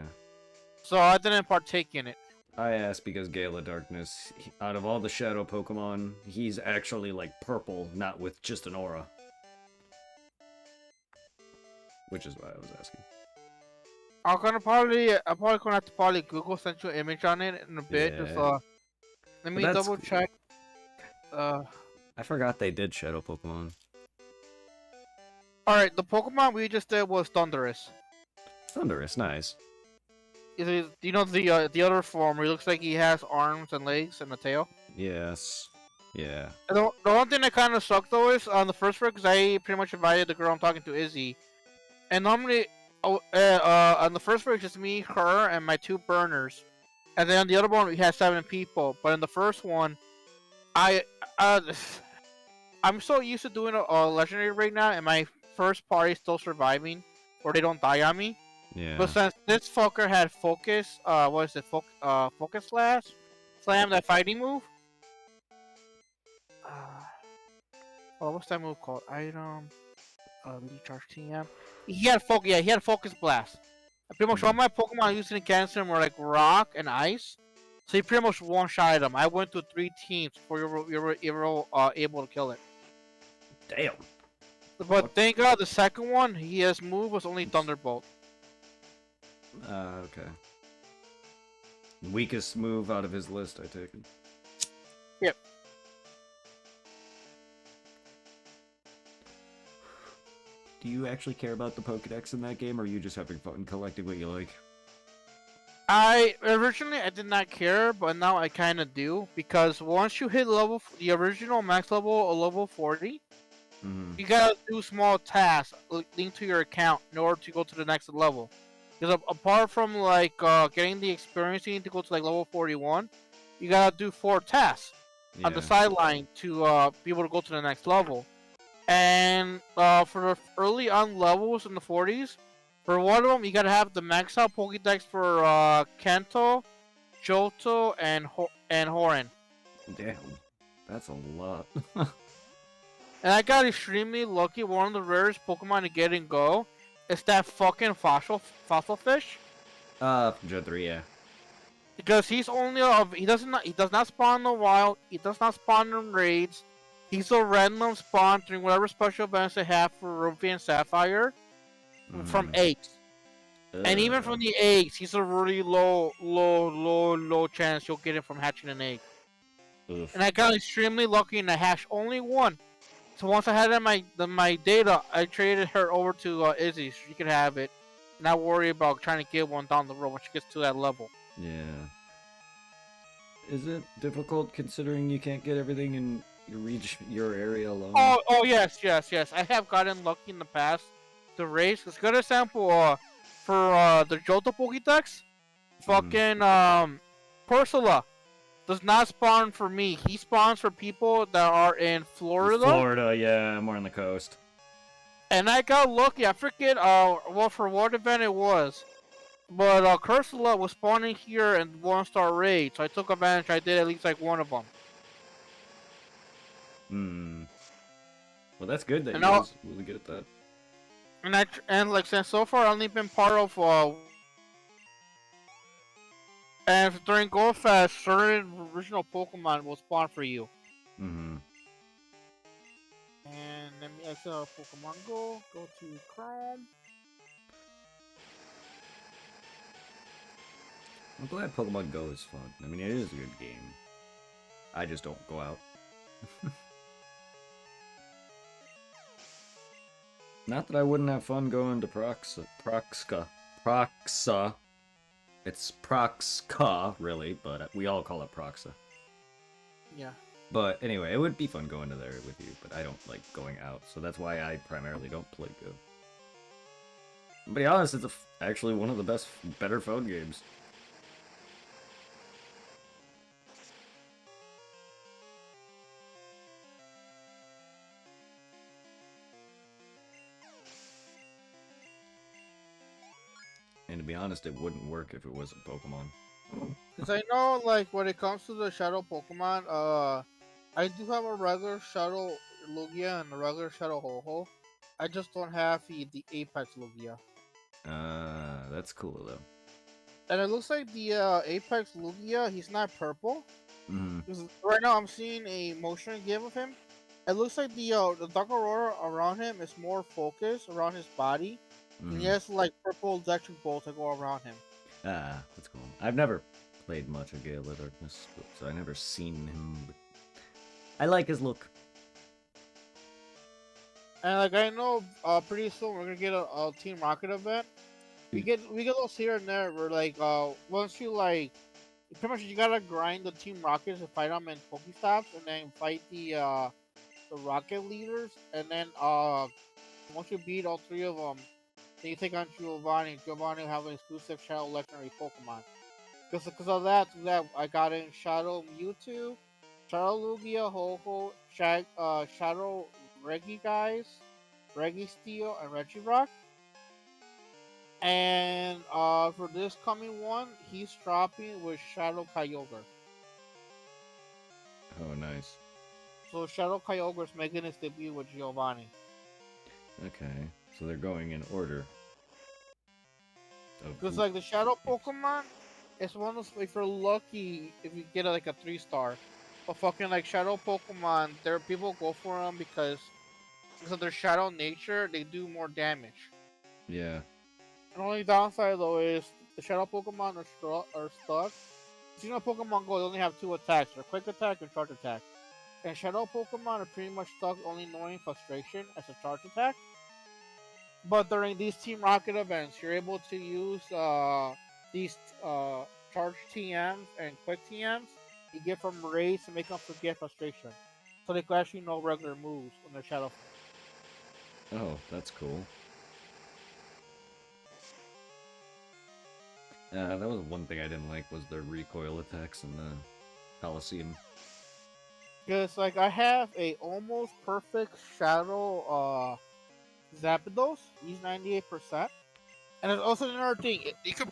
B: so I didn't partake in it.
A: I asked because Gala Darkness, out of all the Shadow Pokemon, he's actually like purple, not with just an aura. Which is why I was asking.
B: I'm probably gonna have to probably Google send you an image on it in a bit. Just
A: Yeah.
B: let
A: But
B: me
A: that's
B: double check.
A: I forgot they did Shadow Pokemon.
B: All right, the Pokemon we just did was Thundurus.
A: Thundurus, nice.
B: You know the other form where he looks like he has arms and legs and a tail.
A: Yes. Yeah.
B: The one thing that kind of sucked though is on the first one because I pretty much invited the girl I'm talking to, Izzy, and normally, on the first one it's just me, her, and my two burners, and then on the other one we had 7 people. But in the first one, I uh, I'm so used to doing a legendary right now, and my first party is still surviving, or they don't die on me.
A: Yeah.
B: But since this fucker had focus, what is it, focus slash, slam that fighting move. What's that move called? Item, recharge TM. He had focus. Yeah, he had focus blast. Pretty much all my Pokemon using against him were like rock and ice, so he pretty much one-shot him. I went through 3 teams before you were able to kill it.
A: Damn.
B: But thank God the second one, his move was only Thunderbolt.
A: Okay. Weakest move out of his list, I take it.
B: Yep.
A: Do you actually care about the Pokedex in that game, or are you just having fun collecting what you like?
B: I did not care, but now I kind of do because once you hit the original max level of level 40, you gotta do small tasks linked to your account in order to go to the next level. Because apart from like getting the experience you need to go to like level 41, you gotta do 4 tasks on the sideline to be able to go to the next level. And for the early on levels in the 40s, for one of them, you gotta have the max out Pokédex for Kanto, Johto, and Hoenn.
A: Damn. That's a lot.
B: And I got extremely lucky. One of the rarest Pokemon to get in Go is that fucking fossil fish.
A: Gen 3, yeah.
B: Because he's only he does not spawn in the wild. He does not spawn in raids. He's a random spawn during whatever special events they have for Ruby and Sapphire from eggs. And even from the eggs, he's a really low chance you'll get it from hatching an egg.
A: Oof.
B: And I got extremely lucky and I hatched only one. So once I had it in my data, I traded her over to Izzy so she could have it. Not worry about trying to get one down the road when she gets to that level.
A: Yeah. Is it difficult considering you can't get everything in your area alone?
B: Oh yes. I have gotten lucky in the past to race. It's a good example for the Johto Pokédex. Fucking Persula does not spawn for me. He spawns for people that are in Florida.
A: Florida, yeah, more on the coast.
B: And I got lucky. I forget for what event it was. But Cursula was spawning here in 1-star raid, so I took advantage. I did at least like one of them.
A: Well, that's good that
B: And
A: you was really good at that.
B: And like since so far I've only been part of and during Gold Fest, certain original Pokemon will spawn for you.
A: Mm-hmm.
B: And let me exit Pokemon Go. Go to Chrome.
A: I'm glad Pokemon Go is fun. I mean, it is a good game. I just don't go out. Not that I wouldn't have fun going to Proxa. It's Proxca, really, but we all call it Proxa.
B: Yeah.
A: But anyway, it would be fun going to there with you, but I don't like going out, so that's why I primarily don't play Go. To be honest, it's actually one of the better phone games. And to be honest, it wouldn't work if it wasn't Pokemon.
B: Cause I know, like, when it comes to the Shadow Pokemon, I do have a regular Shadow Lugia and a regular Shadow Ho-Ho. I just don't have the Apex Lugia.
A: That's cool though.
B: And it looks like the Apex Lugia, he's not purple.
A: Mm.
B: Because right now I'm seeing a motion GIF of him. It looks like the Dark Aurora around him is more focused around his body. And he has like purple electric bolts that go around him.
A: Ah, that's cool. I've never played much of Gale of Darkness, so I never seen him. But I like his look.
B: And like I know, pretty soon we're gonna get a Team Rocket event. We get those here and there. Where like once you like, pretty much you gotta grind the Team Rockets to fight them in Pokestops, and then fight the Rocket leaders, and then once you beat all three of them, then you take on Giovanni. Giovanni will have an exclusive Shadow Legendary Pokemon. Because of that, I got in Shadow Mewtwo, Shadow Lugia, Ho-Ho, Shadow Regigigas, Registeel, and Regirock. And for this coming one, he's dropping with Shadow Kyogre.
A: Oh, nice.
B: So Shadow Kyogre is making his debut with Giovanni.
A: Okay, so they're going in order.
B: Because like the Shadow Pokemon, it's one of those, if you're lucky, if you get like a 3-star. But fucking like Shadow Pokemon, there people go for them because of their Shadow nature, they do more damage.
A: Yeah.
B: The only downside though is the Shadow Pokemon are stuck. So, you know, Pokemon Go, they only have 2 attacks: they're Quick Attack and Charge Attack. And Shadow Pokemon are pretty much stuck only knowing Frustration as a Charge Attack. But during these Team Rocket events, you're able to use these Charge TMs and Quick TMs you get from raids to make them forget Frustration. So they can actually know regular moves when they're Shadow.
A: Oh, that's cool. That was one thing I didn't like, was the recoil attacks in the Coliseum.
B: Because like I have a almost perfect Shadow Zapdos. He's 98%. And there's also another thing. You can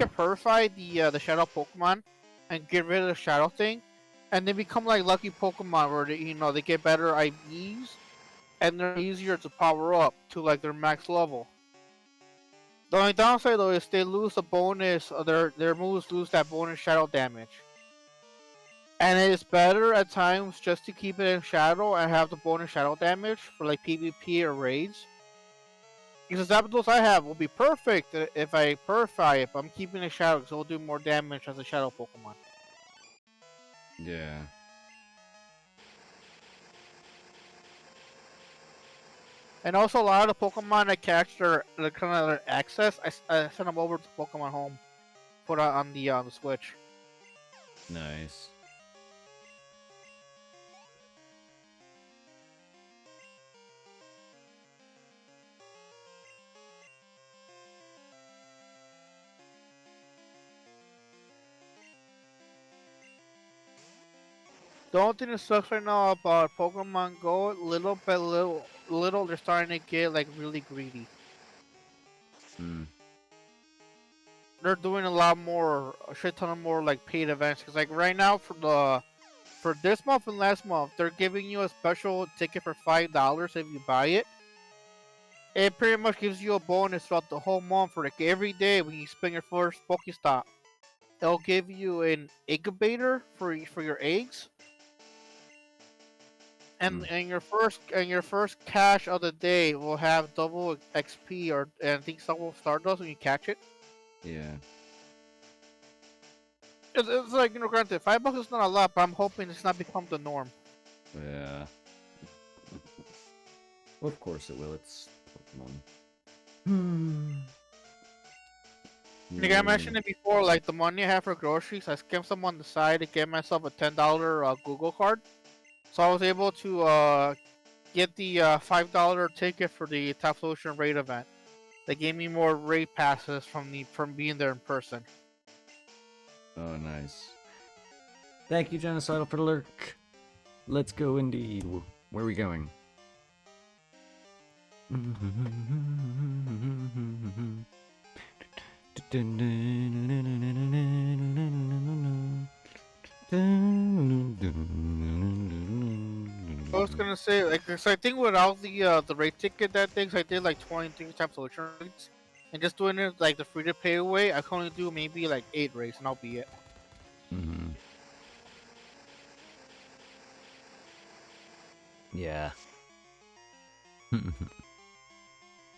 B: purify the Shadow Pokemon and get rid of the Shadow thing, and they become like lucky Pokemon where they get better IVs and they're easier to power up to like their max level. The only downside though is they lose the bonus. Their moves lose that bonus Shadow damage. And it's better at times just to keep it in Shadow and have the bonus Shadow damage for like PvP or raids. Because the Zapdos I have will be perfect if I purify it, but I'm keeping it Shadow because it will do more damage as a Shadow Pokemon.
A: Yeah.
B: And also a lot of the Pokemon I catch their kind of their access, I send them over to Pokemon Home, put it on the Switch.
A: Nice.
B: The only thing that sucks right now about Pokemon Go, little by little, they're starting to get like really greedy.
A: Hmm.
B: They're doing a shit ton of more like paid events. Because like right now for this month and last month, they're giving you a special ticket for $5 if you buy it. It pretty much gives you a bonus throughout the whole month for like every day when you spend your first Pokestop. It'll give you an incubator for your eggs. And your first cash of the day will have double XP or and I think double Stardust when you catch it.
A: Yeah.
B: It's like granted, $5 is not a lot, but I'm hoping it's not become the norm.
A: Yeah. Well, of course it will. It's Pokemon.
B: Like I mentioned it before, like the money I have for groceries, I scam some on the side to get myself a $10 Google card. So I was able to get the $5 ticket for the Typhlosion raid event. They gave me more raid passes from being there in person.
A: Oh, nice. Thank you, Genocidal, for the lurk. Let's go indeed. Where are we going?
B: I was gonna say, like, 'cause I think without the raid ticket that thing, 'cause I did like 23 Typhlosion raids, and just doing it like the free to play way, I can only do maybe like 8 raids, and I'll be it.
A: Yeah.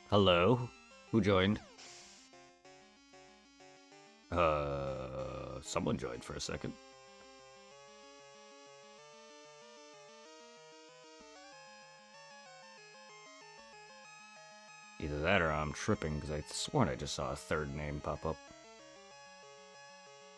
A: Hello? Who joined? Someone joined for a second. Either that or I'm tripping, because I sworn I just saw a third name pop up.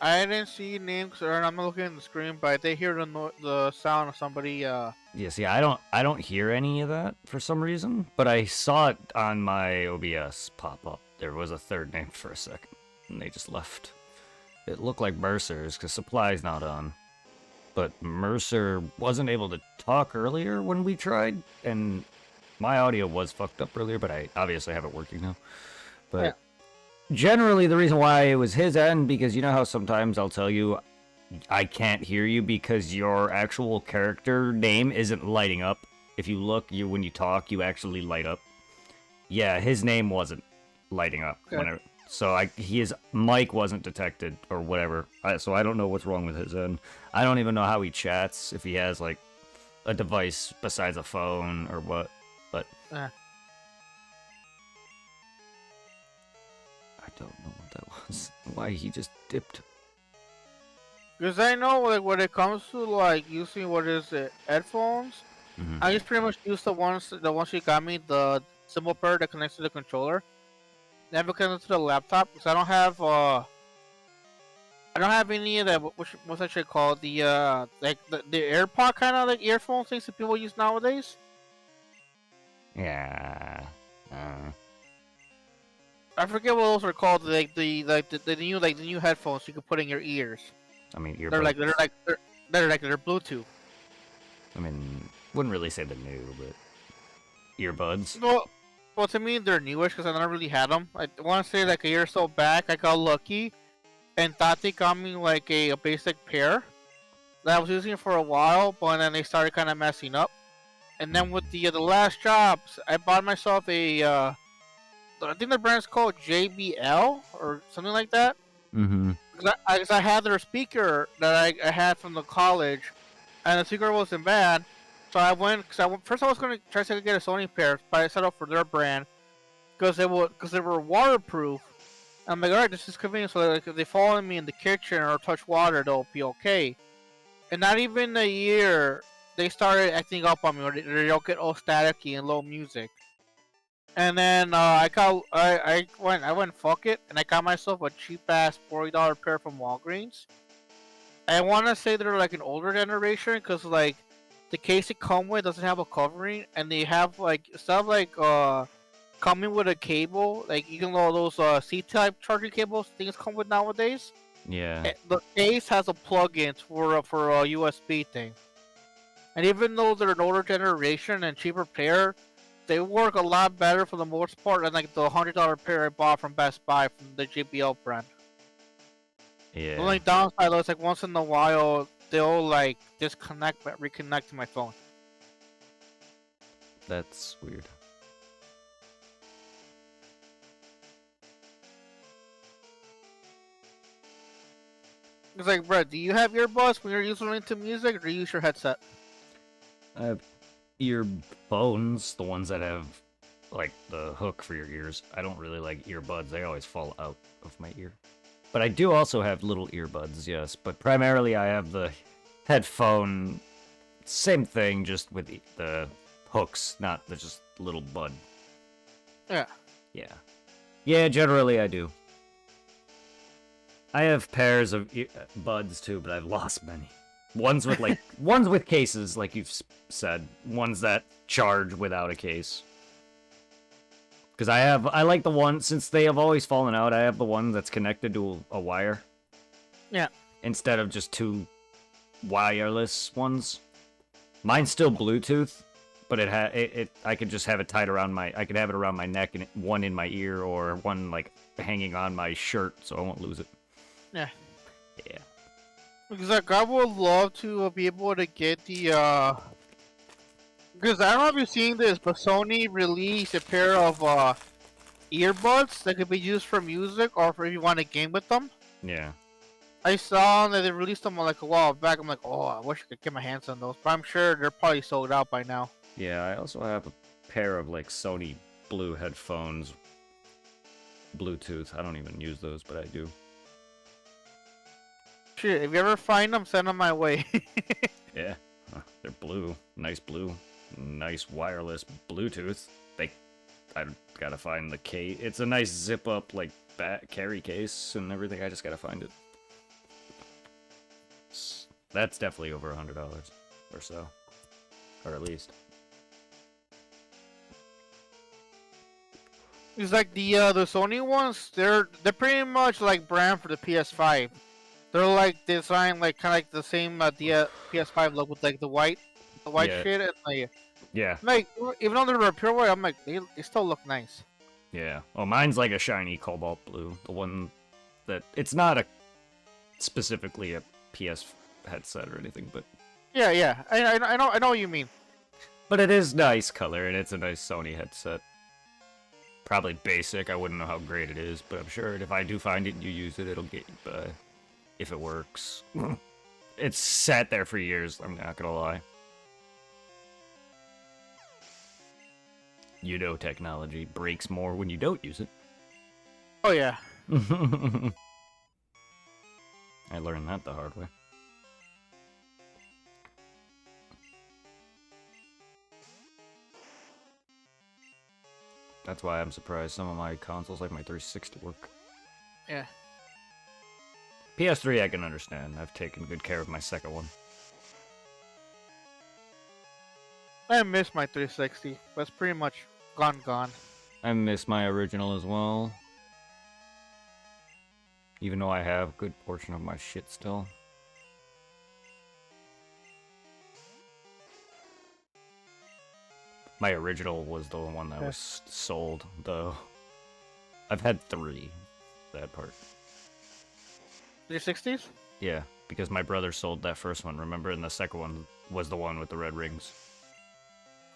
B: I didn't see names, or I'm not looking at the screen, but I did hear the sound of somebody.
A: Yeah, see, I don't hear any of that for some reason, but I saw it on my OBS pop up. There was a third name for a second, and they just left. It looked like Mercer's, because Supply's not on. But Mercer wasn't able to talk earlier when we tried, and my audio was fucked up earlier, but I obviously have it working now. But
B: Yeah.
A: generally, the reason why it was his end, because you know how sometimes I'll tell you I can't hear you because your actual character name isn't lighting up. If you look, when you talk, you actually light up. Yeah, his name wasn't lighting up.
B: Okay.
A: His mic wasn't detected or whatever. So I don't know what's wrong with his end. I don't even know how he chats, if he has like a device besides a phone or what. But
B: Eh.
A: I don't know what that was. Why he just dipped.
B: Because I know, like, when it comes to like using what is it, headphones, I just pretty much use the ones you got me, the symbol pair that connects to the controller. Never connected to the laptop because I don't have any of that. What's that shit called? The like the AirPod kind of like earphone things that people use nowadays.
A: Yeah.
B: I forget what those are called. Like the new headphones you can put in your ears.
A: I mean,
B: They're they're Bluetooth.
A: I mean, wouldn't really say the new, but earbuds.
B: Well, to me they're newish because I never really had them. I want to say like a year or so back, I got lucky and thought they got me like a basic pair that I was using for a while, but then they started kind of messing up. And then with the last jobs, I bought myself a I think the brand's called JBL or something like that.
A: Mm-hmm.
B: Because I had their speaker that I had from the college, and the speaker wasn't bad. So I went, first I was going to try to get a Sony pair, but I set up for their brand because they were waterproof. I'm like, alright, this is convenient. So like, if they fall on me in the kitchen or touch water, they'll be okay. And not even a year, they started acting up on me, or they'll get all staticky and low music. And then I went fuck it, and I got myself a cheap ass $40 pair from Walgreens. I want to say they're like an older generation because like the case it come with doesn't have a covering, and they have like stuff like coming with a cable, like you can know those C-type charging cables things come with nowadays.
A: Yeah.
B: The case has a plug-in for a USB thing, and even though they're an older generation and cheaper pair, they work a lot better for the most part than like the $100 pair I bought from Best Buy from the JBL brand.
A: Yeah.
B: The only downside is like once in a while they'll like disconnect but reconnect to my phone.
A: That's weird.
B: It's like, Brett, do you have earbuds when you're listening to music, or do you use your headset?
A: I have earphones, the ones that have like the hook for your ears. I don't really like earbuds. They always fall out of my ear. But I do also have little earbuds, yes. But primarily I have the headphone, same thing, just with the hooks, not the just little bud.
B: Yeah.
A: Yeah. Yeah, generally I do. I have pairs of buds too, but I've lost many. Ones with like ones with cases, like you've said. Ones that charge without a case. Because I like the one, since they have always fallen out, I have the one that's connected to a wire.
B: Yeah.
A: Instead of just two wireless ones. Mine's still Bluetooth, but I could just have it tied around I could have it around my neck and one in my ear or one like hanging on my shirt so I won't lose it.
B: Yeah.
A: Yeah.
B: Because like, I would love to be able to get the because I don't know if you've seen this, but Sony released a pair of earbuds that could be used for music or for if you want to game with them.
A: Yeah.
B: I saw that they released them like a while back. I'm like, oh, I wish I could get my hands on those, but I'm sure they're probably sold out by now.
A: Yeah, I also have a pair of like Sony Blue headphones. Bluetooth. I don't even use those, but I do.
B: Shit, if you ever find them, send them my way.
A: Yeah. They're blue. Nice blue. Nice wireless Bluetooth. I gotta find the case. It's a nice zip up like carry case and everything. I just gotta find it. That's definitely over $100 or so, or at least.
B: It's like the Sony ones. They're pretty much like brand for the PS5. They're like designed like kind of like the same the PS5 look with like the white
A: Yeah.
B: shit and
A: Yeah.
B: like even though they're pure white, I'm like they still look nice.
A: Yeah. Oh, mine's like a shiny cobalt blue. The one that it's not specifically a PS headset or anything, but
B: Yeah. I know what you mean.
A: it is nice color and it's a nice Sony headset. Probably basic. I wouldn't know how great it is, but I'm sure if I do find it and you use it, it'll get you by. If it works. It's sat there for years, I'm not gonna lie. You know technology breaks more when you don't use it.
B: Oh yeah.
A: I learned that the hard way. That's why I'm surprised some of my consoles, like my 360, work.
B: Yeah.
A: PS3 I can understand. I've taken good care of my second one.
B: I miss my 360, but it's pretty much gone.
A: I miss my original as well. Even though I have a good portion of my shit still. My original was the one that was sold, though. I've had 3. That part.
B: 360s?
A: Yeah, because my brother sold that first one, remember? And the second one was the one with the red rings.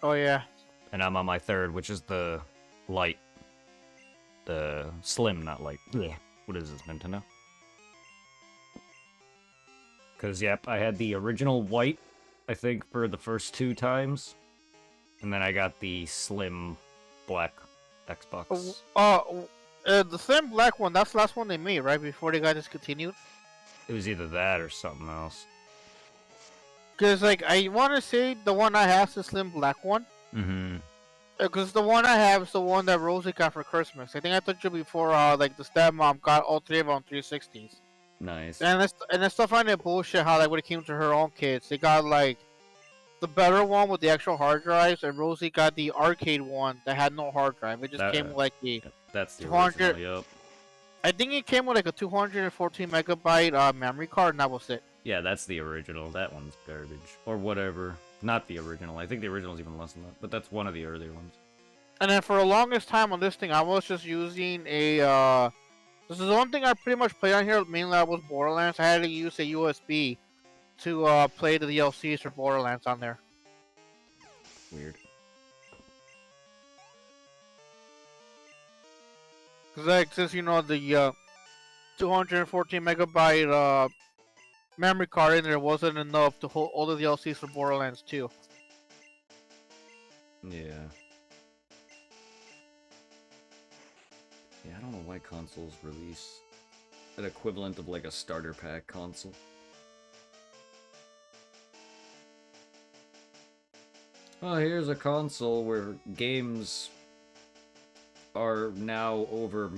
B: Oh yeah.
A: And I'm on my third, which is the light. The slim, not light. Yeah. What is this, Nintendo? Because, yep, I had the original white, I think, for the first 2 times. And then I got the slim black Xbox.
B: The slim black one, that's the last one they made, right? Before they got discontinued?
A: It was either that or something else.
B: Because, like, I want to say the one I have is the slim black one.
A: Mm-hmm.
B: Because the one I have is the one that Rosie got for Christmas. I think I told you before, like, the stepmom got all 3 of them on 360s.
A: Nice.
B: And I still find it bullshit how, like, when it came to her own kids, they got, like, the better one with the actual hard drives, and Rosie got the arcade one that had no hard drive. It just came with, like, the...
A: That's the
B: 200
A: original, yep.
B: I think it came with, like, a 214 megabyte memory card, and that was it.
A: Yeah, that's the original. That one's garbage. Or whatever. Not the original. I think the original's even less than that. But that's one of the earlier ones.
B: And then for the longest time on this thing, I was just using a, this is the one thing I pretty much played on here, mainly I was Borderlands. I had to use a USB to play the DLCs for Borderlands on there.
A: Weird.
B: Because, like, since, you know, the 214 megabyte memory card in there wasn't enough to hold all the DLCs for Borderlands 2.
A: Yeah. Yeah, I don't know why consoles release an equivalent of like a starter pack console. Oh, here's a console where games are now over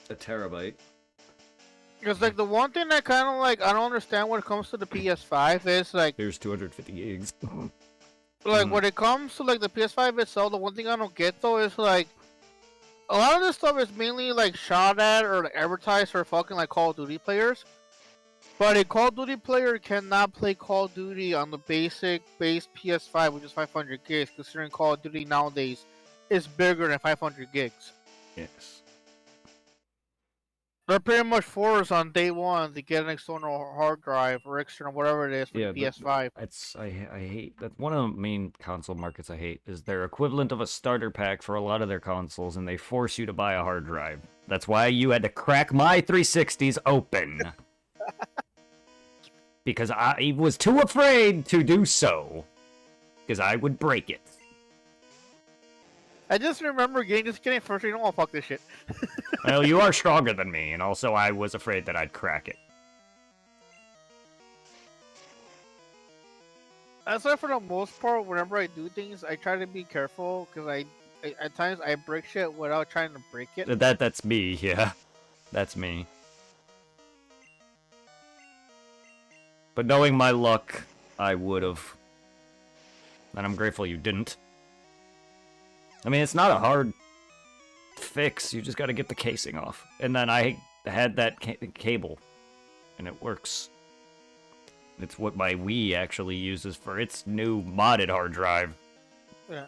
A: a terabyte.
B: Because like the one thing that kind of like I don't understand when it comes to the PS5 is like
A: Here's 250 gigs.
B: when it comes to like the PS5 itself, the one thing I don't get though is like a lot of this stuff is mainly like shot at or like advertised for fucking like Call of Duty players. But a Call of Duty player cannot play Call of Duty on the base PS5, which is 500 gigs, considering Call of Duty nowadays is bigger than 500 gigs.
A: Yes.
B: They're pretty much forced on day one to get an external hard drive or external whatever it is for the PS5.
A: I hate that. One of the main console markets I hate is their equivalent of a starter pack for a lot of their consoles, and they force you to buy a hard drive. That's why you had to crack my 360s open. Because I was too afraid to do so. Because I would break it.
B: I just remember just getting frustrated. Oh, fuck this shit.
A: Well, you are stronger than me, and also I was afraid that I'd crack it.
B: That's why for the most part, whenever I do things, I try to be careful, because I at times I break shit without trying to break it.
A: That's me, yeah. That's me. But knowing my luck, I would've. And I'm grateful you didn't. I mean, it's not a hard fix. You just gotta get the casing off. And then I had that cable. And it works. It's what my Wii actually uses for its new modded hard drive.
B: Yeah.